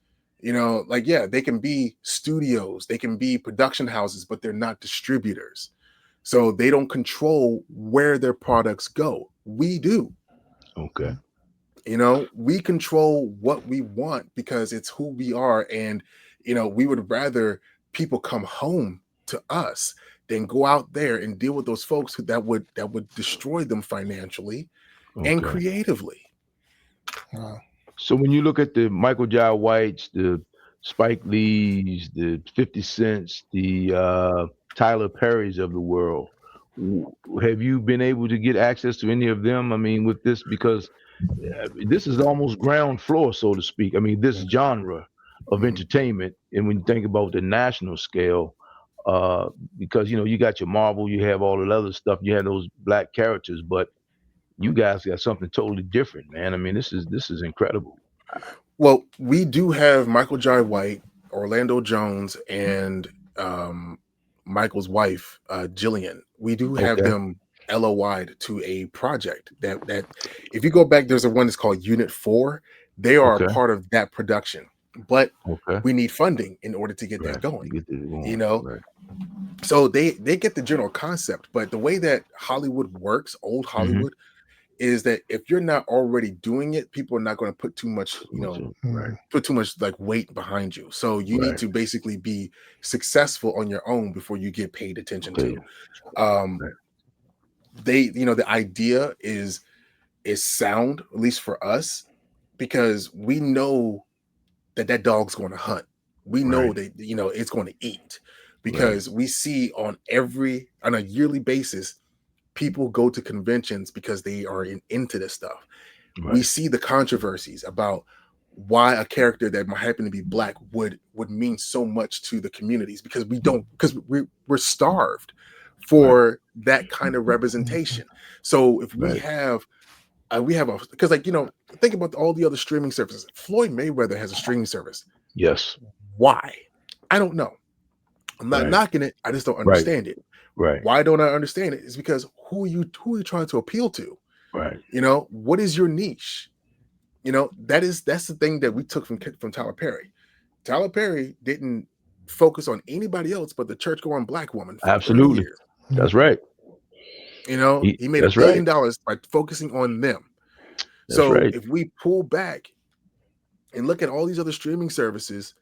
Like, yeah, they can be studios, they can be production houses, but they're not distributors, so they don't control where their products go. We do. Okay. We control what we want because it's who we are, and we would rather people come home to us than go out there and deal with those folks that would destroy them financially and Okay. creatively. Wow. So when you look at the Michael Jai Whites, the Spike Lees, the 50 Cents, the Tyler Perrys of the world, have you been able to get access to any of them? I mean, with this, because this is almost ground floor, so to speak. I mean, this genre of Mhm. entertainment, and when you think about the national scale, uh, because you got your Marvel, you have all the other stuff, you have those black characters, but you guys got something totally different, man. I mean, this is incredible. Well, we do have Michael Jai White, Orlando Jones, and um, Michael's wife, Jillian. We do have Okay. them LOI'd to a project that if you go back, there's a one that's called Unit 4. They are a Okay. part of that production. but Okay. we need funding in order to get that Right. going. Get this going. You know, Right. so they get the general concept, but the way that Hollywood works, old Hollywood, is that if you're not already doing it, people are not going to put too much, Too much right. put too much like weight behind you. So you need Right. to basically be successful on your own before you get paid attention Okay. to. Right. They, the idea is sound, at least for us, because we know that dog's going to hunt. We know Right. that it's going to eat, because we see on a yearly basis people go to conventions because they are into this stuff. Right. We see the controversies about why a character that might happen to be black would mean so much to the communities, because we're starved for that kind of representation. So if we have because think about all the other streaming services. Floyd Mayweather has a streaming service. Yes. Why? I don't know. I'm not knocking it. I just don't understand it. Right. Why don't I understand it? It's because who are you trying to appeal to? Right. What is your niche? That's the thing that we took from Tyler Perry. Tyler Perry didn't focus on anybody else but the church-going black woman for 30 Absolutely. years. That's right. He made $1 billion by focusing on them. That's So right. if we pull back and look at all these other streaming services,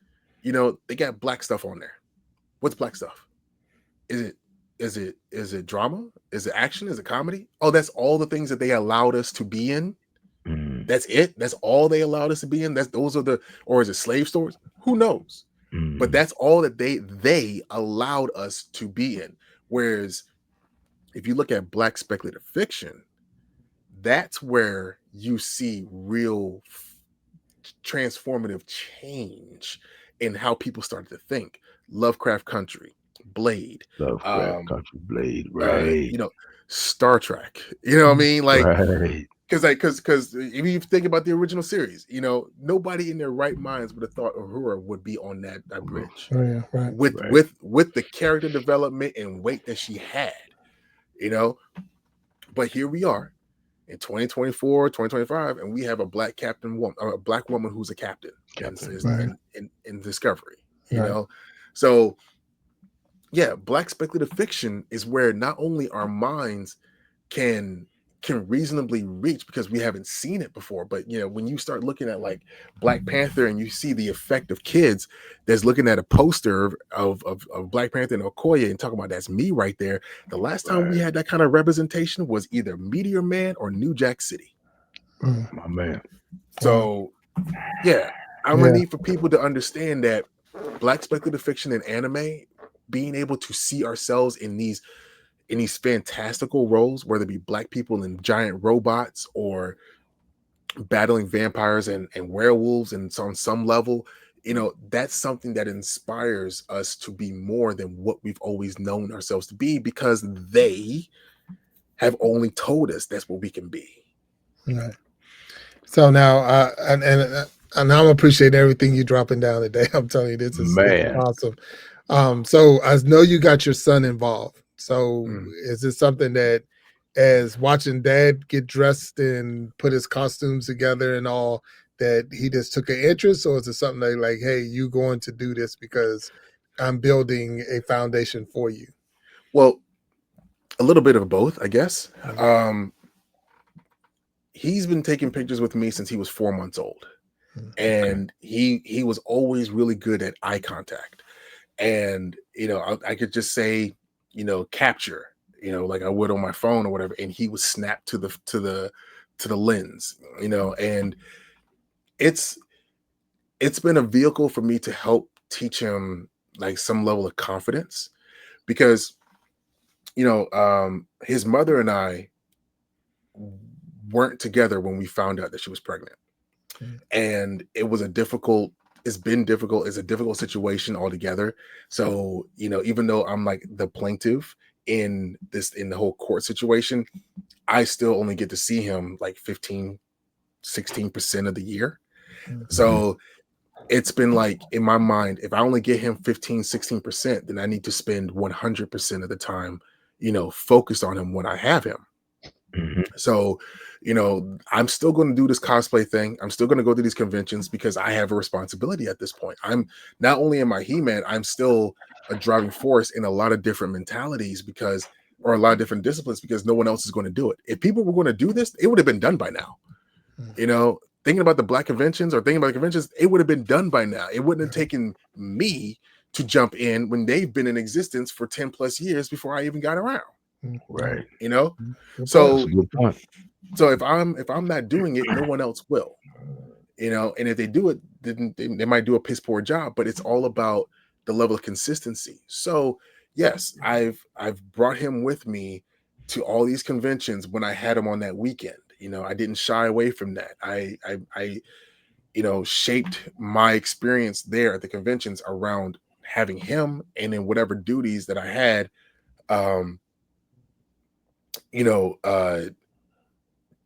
they got black stuff on there. What's black stuff? Is it drama? Is it action? Is it comedy? Oh, that's all the things that they allowed us to be in. That's it. That's all they allowed us to be in. Or is it slave stores? Who knows? But that's all that they allowed us to be in. Whereas if you look at black speculative fiction, that's where you see real transformative change in how people started to think. Lovecraft Country, Blade, Lovecraft Country, Blade, right? Star Trek. You know what I mean? Like, right. Because if you think about the original series, nobody in their right minds would have thought Uhura would be on that bridge. With the character development and weight that she had, But here we are in 2024, 2025, and we have a black woman who's a captain. In Discovery, So yeah, black speculative fiction is where not only our minds can reasonably reach, because we haven't seen it before, but when you start looking at like Black Panther and you see the effect of kids that's looking at a poster of Black Panther and Okoye and talking about that's me right there. The last time we had that kind of representation was either Meteor Man or New Jack City. My man. So yeah, I'm gonna need for people to understand that black speculative fiction and anime, being able to see ourselves in these fantastical roles, whether it be black people in giant robots or battling vampires and werewolves, and on some level, that's something that inspires us to be more than what we've always known ourselves to be, because they have only told us that's what we can be. Right. So now, and I'm appreciating everything you dropping down today. I'm telling you, this is awesome. So I know you got your son involved. So is this something that, as watching dad get dressed and put his costumes together and all, that he just took an interest, or is it something that like, hey, you going to do this because I'm building a foundation for you? Well, a little bit of both, I guess. He's been taking pictures with me since he was 4 months old. And he was always really good at eye contact. And, I could just say, capture, like I would on my phone or whatever. And he would snap to the lens, and it's been a vehicle for me to help teach him like some level of confidence, because, his mother and I weren't together when we found out that she was pregnant. And it's been difficult. It's a difficult situation altogether. So, even though I'm like the plaintiff in the whole court situation, I still only get to see him like 16% of the year. So it's been like, in my mind, if I only get him 16%, then I need to spend 100% of the time, focused on him when I have him. Mhm. So, I'm still going to do this cosplay thing. I'm still going to go to these conventions because I have a responsibility at this point. I'm not only am I He-Man, I'm still a driving force in a lot of different mentalities or a lot of different disciplines because no one else is going to do it. If people were going to do this, it would have been done by now. Thinking about the black conventions or thinking about the conventions, it would have been done by now. It wouldn't have taken me to jump in when they've been in existence for 10 plus years before I even got around. Right. So That's a good point. so if I'm not doing it, no one else will. And if they do it, then they might do a piss poor job, but it's all about the level of consistency. So yes, I've brought him with me to all these conventions when I had him on that weekend. I didn't shy away from that. I shaped my experience there at the conventions around having him, and then whatever duties that I had, um, you know,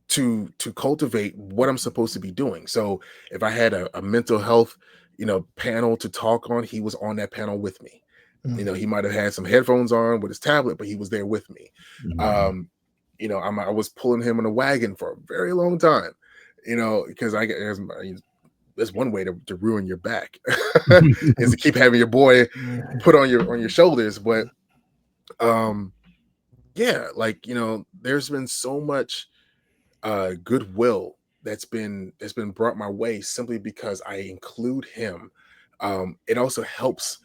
to cultivate what I'm supposed to be doing. So if I had a mental health, panel to talk on, he was on that panel with me. He might have had some headphones on with his tablet, but he was there with me. Mhm. I was pulling him in a wagon for a very long time, because there's one way to ruin your back is to keep having your boy put on your shoulders. But yeah, there's been so much goodwill that's been brought my way simply because I include him. It also helps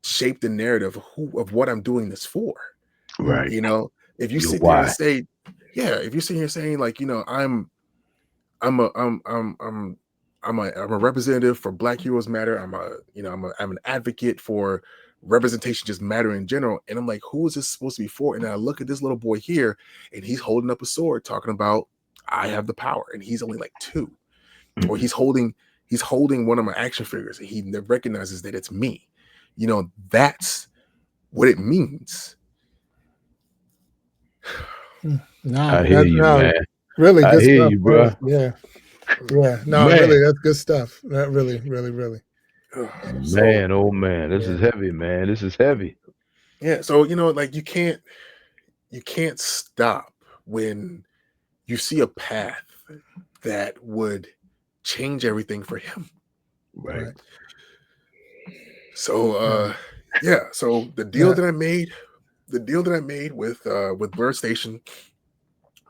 shape the narrative of what I'm doing this for. Right. If you Your sit there and why. say, yeah, if you're sitting here saying like, I'm a I'm a representative for Black Heroes Matter. I'm an advocate for representation just matter in general. And I'm like, who is this supposed to be for? And then I look at this little boy here, and he's holding up a sword, talking about I have the power, and he's only like 2, or Mhm. he's holding one of my action figures, and he recognizes that it's me. That's what it means. No, I hear that's you, no, man. really I good hear stuff, you, bro. bro. Yeah, yeah. No, Man, really, that's good stuff. That really, really, really. So man, oh man, this Yeah. is heavy, man. This is heavy. yeah, so like you can't stop when you see a path that would change everything for him. Right. Right. So Yeah. yeah, so Yeah. the deal that I made with Blerd Station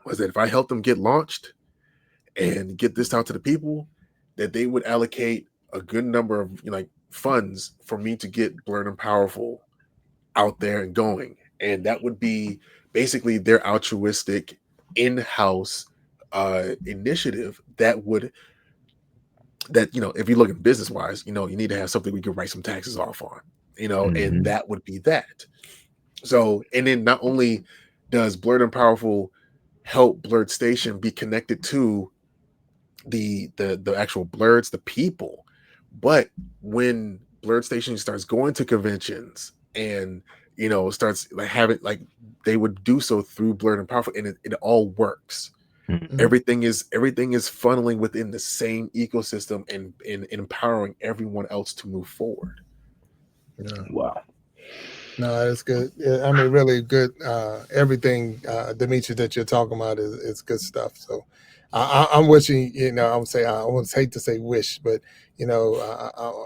was that if I helped them get launched and get this out to the people, that they would allocate a good number of funds for me to get Blerd and Powerful out there and going. And that would be basically their altruistic in-house initiative that if you look at business wise, you need to have something we can write some taxes off on, and Mhm. that would be that. So, and then not only does Blerd and Powerful help Blerd Station be connected to the actual Blerds, the people, but when Blerd Station starts going to conventions and starts like having like they would do so through Blerd and Powerful, and it all works. Mhm. Mm, Everything is funneling within the same ecosystem and empowering everyone else to move forward. yeah. Wow. No, that's good. Yeah, I mean, really good. Everything, Demetri, that you're talking about is good stuff. So, I'm wishing. I would say I almost hate to say wish, but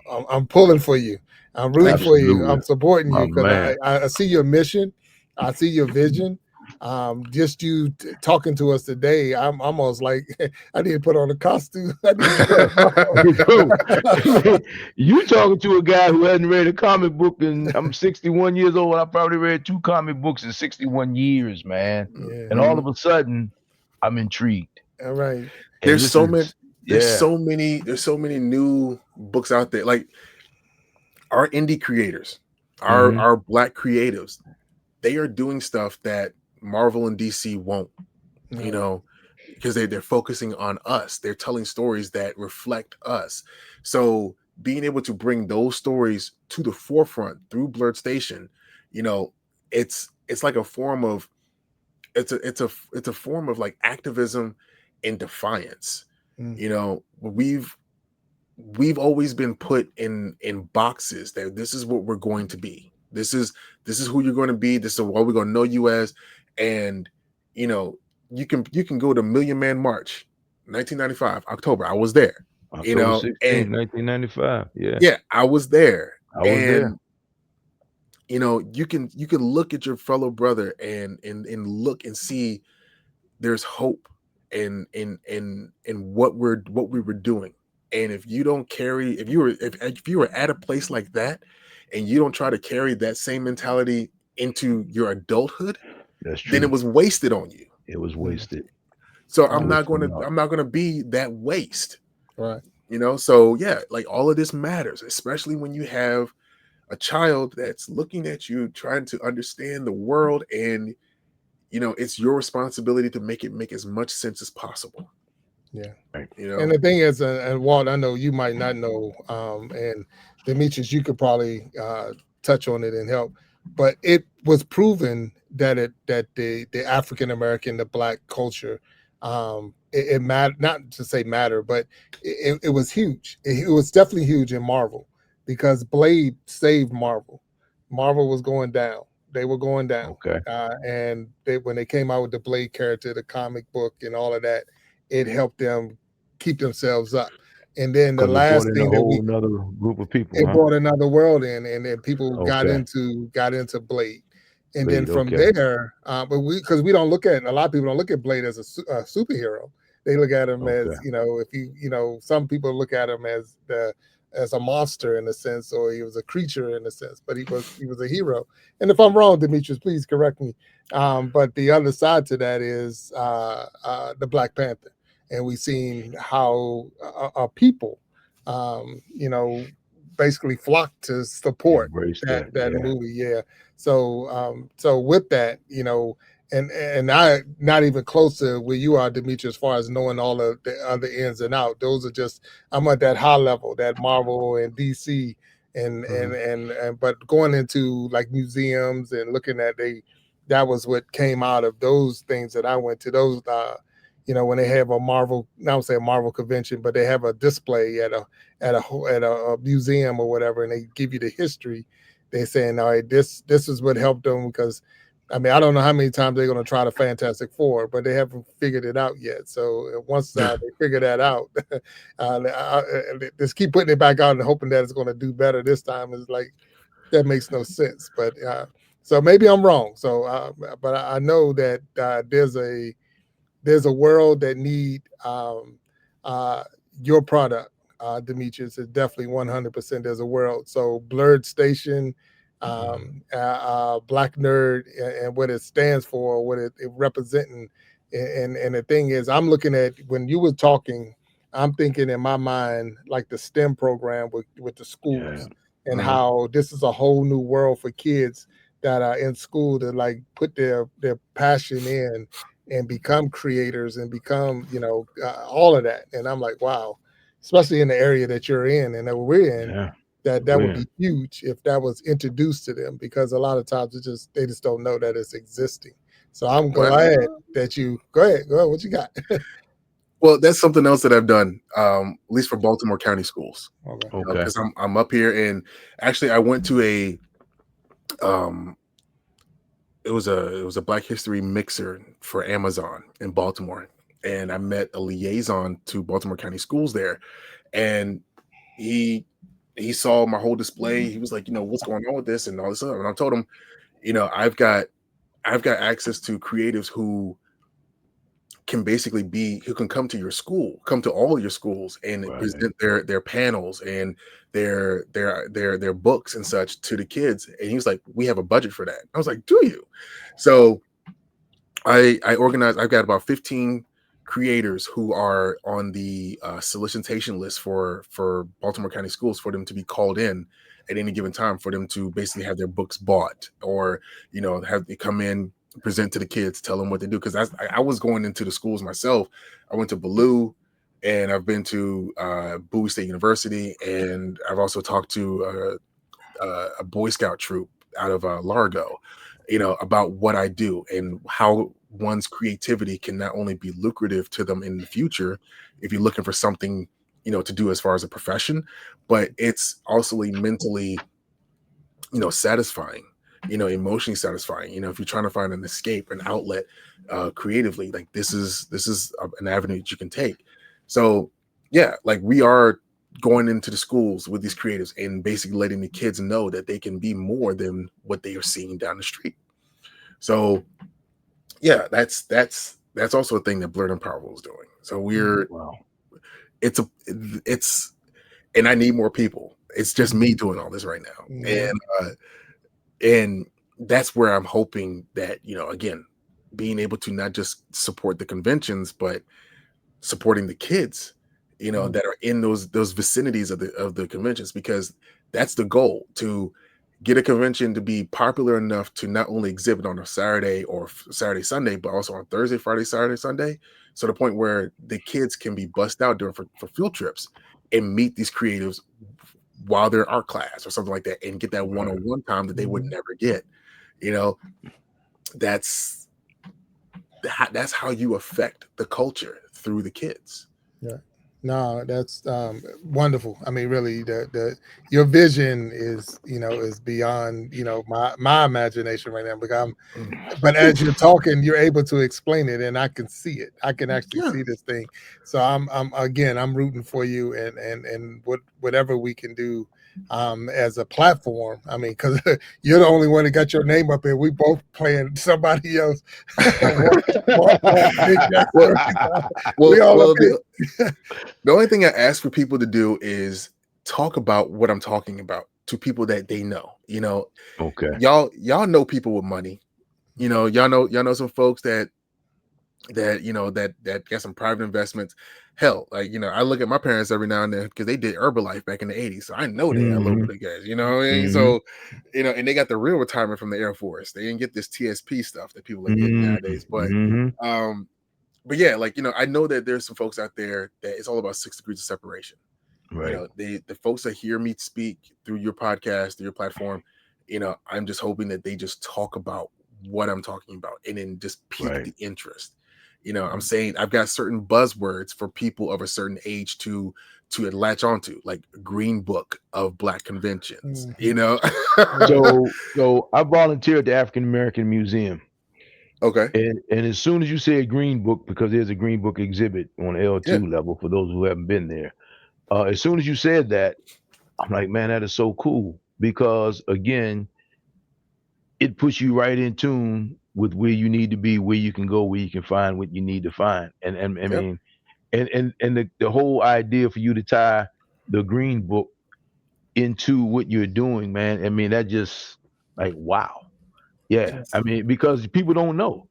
I'm pulling for you. I'm rooting Thank you. for you. Absolutely. I'm supporting My you because man. I see your mission. I see your vision. Just you talking to us today, I'm almost like I need to put on a costume. I need to wear Bro, a you talking to a guy who hasn't read a comic book and I'm 61 years old. I probably read 2 comic books in 61 years, man. Yeah. And all Mhm. of a sudden, I'm intrigued. All right. And this is There's yeah. so many new books out there. Like our indie creators, our Mhm. our black creatives, they are doing stuff that Marvel and DC won't, you No. know, because they're focusing on us. They're telling stories that reflect us. So being able to bring those stories to the forefront through Blerd Station, you know, it's like a form of it's a form of like activism and defiance. Mm, We've always been put in boxes that this is what we're going to be. This is who you're going to be. This is what we're going to know you as. And you know you can go to Million Man March, 1995 October. I was there. October And 16th, 1995. Yeah. yeah, I was there. I was there. And you can look at your fellow brother and look and see there's hope in what we were doing. And if you don't carry, if you were at a place like that and you don't try to carry that same mentality into your adulthood, That's then it true. was wasted on you. It was wasted. So It was phenomenal. I'm not gonna be that waste. Right. So yeah, like all of this matters, especially when you have a child that's looking at you trying to understand the world, and it's your responsibility to make it make as much sense as possible. Yeah. Right. And the thing is, and Walt, I know you might not know, and Demetrius, you could probably touch on it and help, but it was proven that the African American, the Black culture, it mattered, not to say matter, but it was huge. It was definitely huge in Marvel because Blade saved Marvel. Marvel was going down. They were going down. Okay. And when they came out with the Blade character, the comic book, and all of that, it helped them keep themselves up. And then the Because it brought last in a thing that whole nother group of people, it huh? brought another world in, and then people got Okay. into Blade. And then Blade, from okay. there, but because we don't look at, a lot of people don't look at Blade as a superhero. They look at him as, Okay. if some people look at him as a monster in a sense, or he was a creature in a sense, but he was a hero. And if I'm wrong, Demetrius, please correct me. But the other side to that is the Black Panther, and we've seen how people, basically flocked to support Embrace that. that Yeah. movie. Yeah. So with that, and I not even close to where you are, Dimitri, as far as knowing all of the other ins and out. Those are just, I'm at that high level, that Marvel and DC, and but going into like museums and looking at that was what came out of those things that I went to. Those when they have a Marvel, not say a Marvel convention, but they have a display at a museum or whatever, and they give you the history. They're saying, all right, this is what helped them, because I mean, I don't know how many times they're going to try the Fantastic Four, but they haven't figured it out yet. So once they figure that out, just keep putting it back out and hoping that it's going to do better this time. Is like, that makes no sense. But so maybe I'm wrong. So, but I know that there's a world that need your product, Demetrius. Is definitely 100%. There's a world. So Blerd Station, Black Nerd, and what it stands for, what it representing. And the thing is, I'm looking at, when you were talking, I'm thinking in my mind like the STEM program with the schools, and how this is a whole new world for kids that are in school to like put their passion in and become creators and become, all of that. And I'm like, wow, especially in the area that you're in and that we're in, Yeah. that would be huge if that was introduced to them, because a lot of times they just don't know that it's existing. So I'm glad that you go ahead. What you got? Well, that's something else that I've done, at least for Baltimore County schools. Okay. Because I'm up here, and actually I went to a it was a Black History mixer for Amazon in Baltimore, and I met a liaison to Baltimore County Schools there, and he saw my whole display. He was like, what's going on with this and all this stuff, and I told him, I've got access to creatives who can basically who can come to all your schools and present their panels and their books and such to the kids. And he was like, we have a budget for that. I was like, do you? So I organized, I've got about 15 creators who are on the solicitation list for Baltimore County Schools, for them to be called in at any given time, for them to basically have their books bought, or have they come in, present to the kids, tell them what they do. Because I was going into the schools myself. I went to Ballou, and I've been to Bowie State University, and I've also talked to a Boy Scout troop out of Largo, about what I do and how one's creativity can not only be lucrative to them in the future, if you're looking for something, to do as far as a profession, but it's also mentally, satisfying. emotionally satisfying. If you're trying to find an escape, an outlet, creatively, like this is an avenue that you can take. So yeah, like we are going into the schools with these creatives and basically letting the kids know that they can be more than what they are seeing down the street. So yeah, that's also a thing that Blerd and Powerful is doing. So Wow. it's and I need more people. It's just me doing all this right now. And that's where I'm hoping that, again, being able to not just support the conventions, but supporting the kids, that are in those vicinities of the conventions, because that's the goal, to get a convention to be popular enough to not only exhibit on a Saturday or Saturday, Sunday, but also on Thursday, Friday, Saturday, Sunday. So the point where the kids can be bussed out during for field trips and meet these creatives while they're in art class or something like that, and get that one-on-one time that they would never get. That's how you affect the culture, through the kids. Yeah. No, that's wonderful. I mean, really, the your vision is is beyond my imagination right now. Because but as you're talking, you're able to explain it, and I can see it. I can actually see this thing. So I'm rooting for you, and whatever we can do as a platform. I mean, because you're the only one that got your name up there. We both playing somebody else. The only thing I ask for people to do is talk about what I'm talking about to people that they know. Okay. Y'all know people with money. Y'all know some folks that got some private investments. Hell, like I look at my parents every now and then because they did Herbalife back in the 80s, so I know they got a little bit of gas, So and they got the real retirement from the Air Force. They didn't get this TSP stuff that people are getting nowadays. But yeah, like I know that there's some folks out there that it's all about 6 degrees of separation. Right. The folks that hear me speak through your podcast, through your platform, I'm just hoping that they just talk about what I'm talking about, and then just pique the interest. I'm saying I've got certain buzzwords for people of a certain age to latch onto, like Green Book of Black conventions. So I volunteered at the African American Museum. Okay. And as soon as you say Green Book, because there's a Green Book exhibit on L2 level for those who haven't been there. As soon as you said that, I'm like, man, that is so cool, because again, it puts you right in tune with where you need to be, where you can go, where you can find what you need to find. And I mean, and the whole idea for you to tie the Green Book into what you're doing, man. I mean, that just like, wow. Yeah. I mean, because people don't know.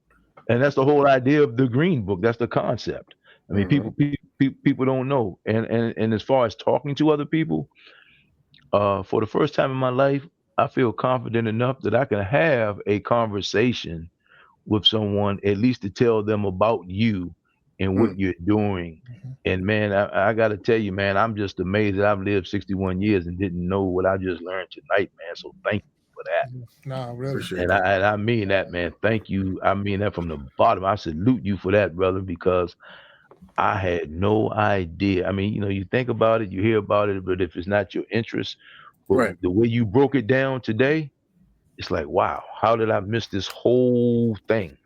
And that's the whole idea of the Green Book. That's the concept. I mean, people don't know. And as far as talking to other people, for the first time in my life, I feel confident enough that I can have a conversation with someone, at least to tell them about you and what you're doing. And man, I got to tell you, man, I'm just amazed that I've lived 61 years and didn't know what I just learned tonight, man. So thank you for that. No, really. And I mean that, man. Thank you. I mean that from the bottom. I salute you for that, brother, because I had no idea. I mean, you think about it, you hear about it, but if it's not your interest, but the way you broke it down today, it's like, wow, how did I miss this whole thing?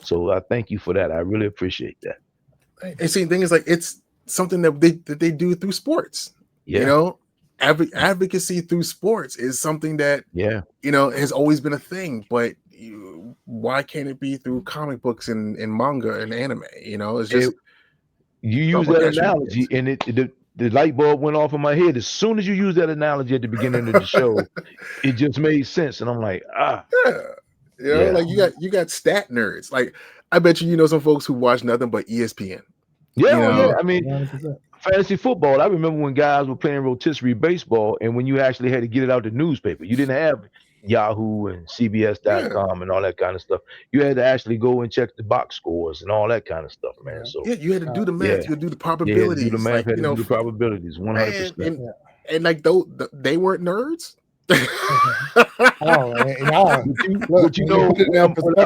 So I thank you for that. I really appreciate that. And see, the thing is, like, it's something that they do through sports. Yeah. Advocacy through sports is something that has always been a thing. But why can't it be through comic books and manga and anime? It's just you use that analogy, and the light bulb went off in my head as soon as you used that analogy at the beginning of the show. It just made sense, and I'm like, like you got stat nerds. Like, I bet you some folks who watch nothing but ESPN. Yeah, I mean, 100%. Fantasy football. I remember when guys were playing rotisserie baseball, and when you actually had to get it out the newspaper, you didn't have Yahoo and CBS.com and all that kind of stuff. You had to actually go and check the box scores and all that kind of stuff, man. So you had to do the math. You had to do the probabilities. Do the math, had to do the probabilities, 100%. And like they weren't nerds. But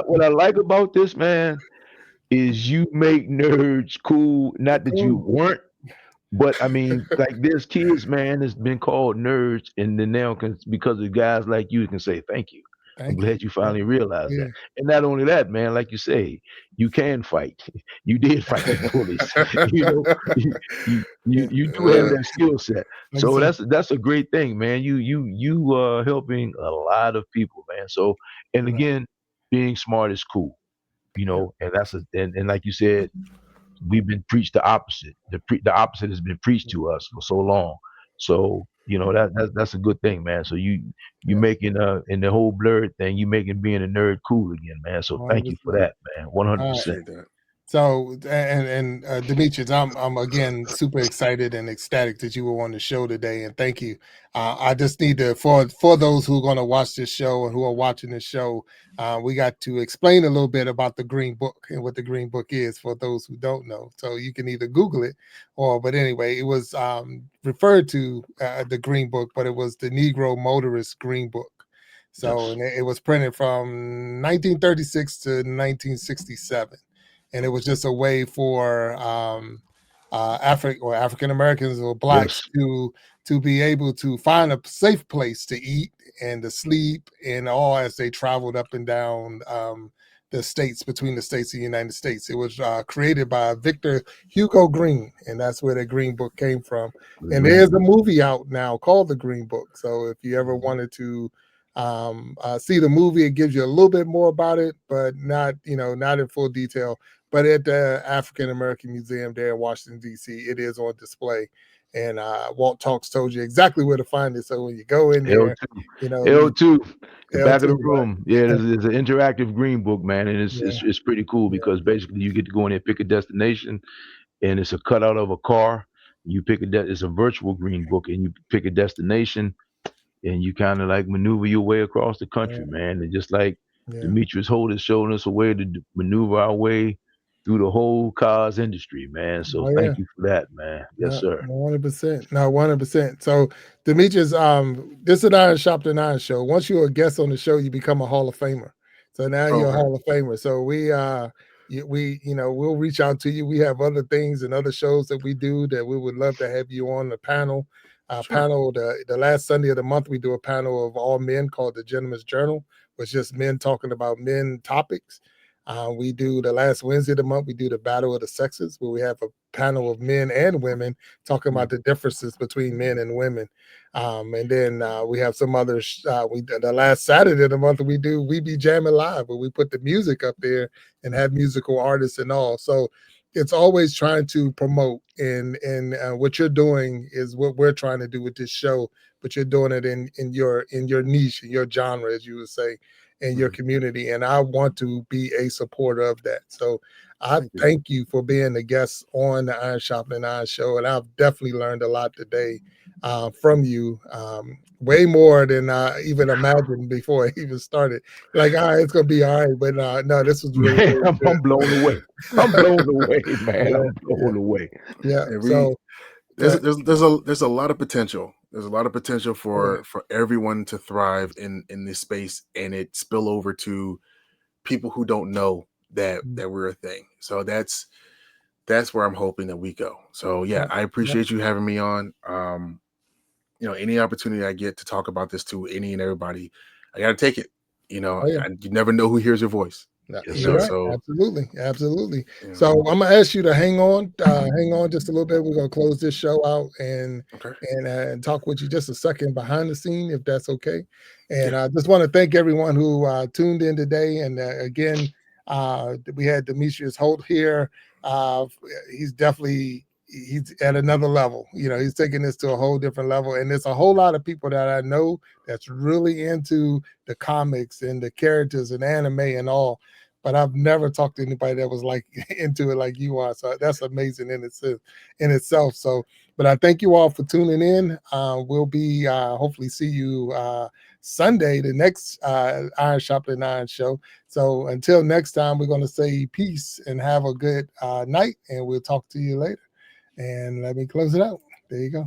what I like about this, man, is you make nerds cool. Not that you weren't, but I mean, like, there's kids, man, that's been called nerds, and then now because of guys like you can say thank you. I'm Thank you. glad you finally realized Yeah. that. And not only that, man, like you say, you can fight. You did fight the bullies. You know, you do have that skill set. Like I So said, that's a great thing, man. You are helping a lot of people, man. So, and right. again, being smart is cool, you Yeah. know, and and like you said, we've been preached the opposite. The opposite has been preached to us for so long. So you know that's a good thing, man. So you Yeah. making in the whole Blerd thing, you making being a nerd cool again, man. So thank you for 100%. that, man. One hundred All right. percent. Appreciate that. So and Demetrius, I'm again super excited and ecstatic that you were on the show today, and thank you. I just need to for those who are going to watch this show and who are watching this show, we got to explain a little bit about the Green Book and what the Green Book is for those who don't know. So you can either Google it, but anyway, it was referred to the Green Book, but it was the Negro Motorist Green Book. So Yes. and it was printed from 1936 to 1967, and it was just a way for African Americans or blacks Yes. to be able to find a safe place to eat and to sleep and all as they traveled up and down the states, between the states of the United States. It was created by Victor Hugo Green, and that's where the Green Book came from. The And Green there's a Book. movie out now called The Green Book. So if you ever wanted to see the movie, it gives you a little bit more about it, but not not in full detail. But at the African American Museum there in Washington, D.C., it is on display. And Walt Talks told you exactly where to find it. So when you go in there, L2. you L2. The back of the L2, right? room. Yeah, there's an interactive Green Book, man, and Yeah, it's pretty cool yeah, because basically you get to go in there, pick a destination, and it's a cutout of a car. You pick it's a virtual Green Book, and you pick a destination, and you kind of like maneuver your way across the country, yeah, man. And just like yeah. Demetrius Holt is showing us a way to maneuver our way through the whole cars industry, man. So Oh yeah. thank you for that, man. Yes, No, sir. 100%. No, 100%. So, Demetrius, this is an Iron Sharpening Iron Show. Once you're a guest on the show, you become a Hall of Famer. So now you're a Okay. Hall of Famer. So we'll reach out to you. We have other things and other shows that we do that we would love to have you on the panel. Sure. The last Sunday of the month, we do a panel of all men called the Gentleman's Journal, which is just men talking about men topics. We do the last Wednesday of the month, we do the Battle of the Sexes, where we have a panel of men and women talking about the differences between men and women. And then we have some others. The last Saturday of the month, We Be Jamming Live, where we put the music up there and have musical artists and all. So it's always trying to promote, and what you're doing is what we're trying to do with this show, but you're doing it in your niche, in your genre, as you would say, in your community. And I want to be a supporter of that. So I Thank you. thank you for being a guest on the Iron Sharpening Iron Show. And I've definitely learned a lot today from you, way more than I even imagined before I even started. Like, all right, it's going to be all right. But no, this was really, Man, really good. I'm blown away. I'm blown away, man. Yeah, I'm blown away. yeah. Yeah, So, there's but, there's a lot of potential. There's a lot of potential yeah, for everyone to thrive in this space, and it spill over to people who don't know that we're a thing. So that's where I'm hoping that we go. So yeah, yeah, I yeah. appreciate you having me on. Any opportunity I get to talk about this to any and everybody, I got to take it. Oh, yeah. You never know who hears your voice. No, Yes, you're sir. right. So Absolutely. Absolutely. you know, So I'm gonna ask you to hang on just a little bit. We're gonna close this show out okay, and talk with you just a second behind the scene, if that's okay. yeah, And I just want to thank everyone who tuned in today. And again, we had Demetrius Holt here. Uh, he's at another level. He's taking this to a whole different level. And there's a whole lot of people that I know that's really into the comics and the characters and anime and all, but I've never talked to anybody that was like into it like you are. So that's amazing in itself. So, but I thank you all for tuning in. We'll be hopefully see you Sunday, the next Iron Sharpening Iron Show. So until next time, we're going to say peace and have a good night, and we'll talk to you later. And let me close it out. There you go.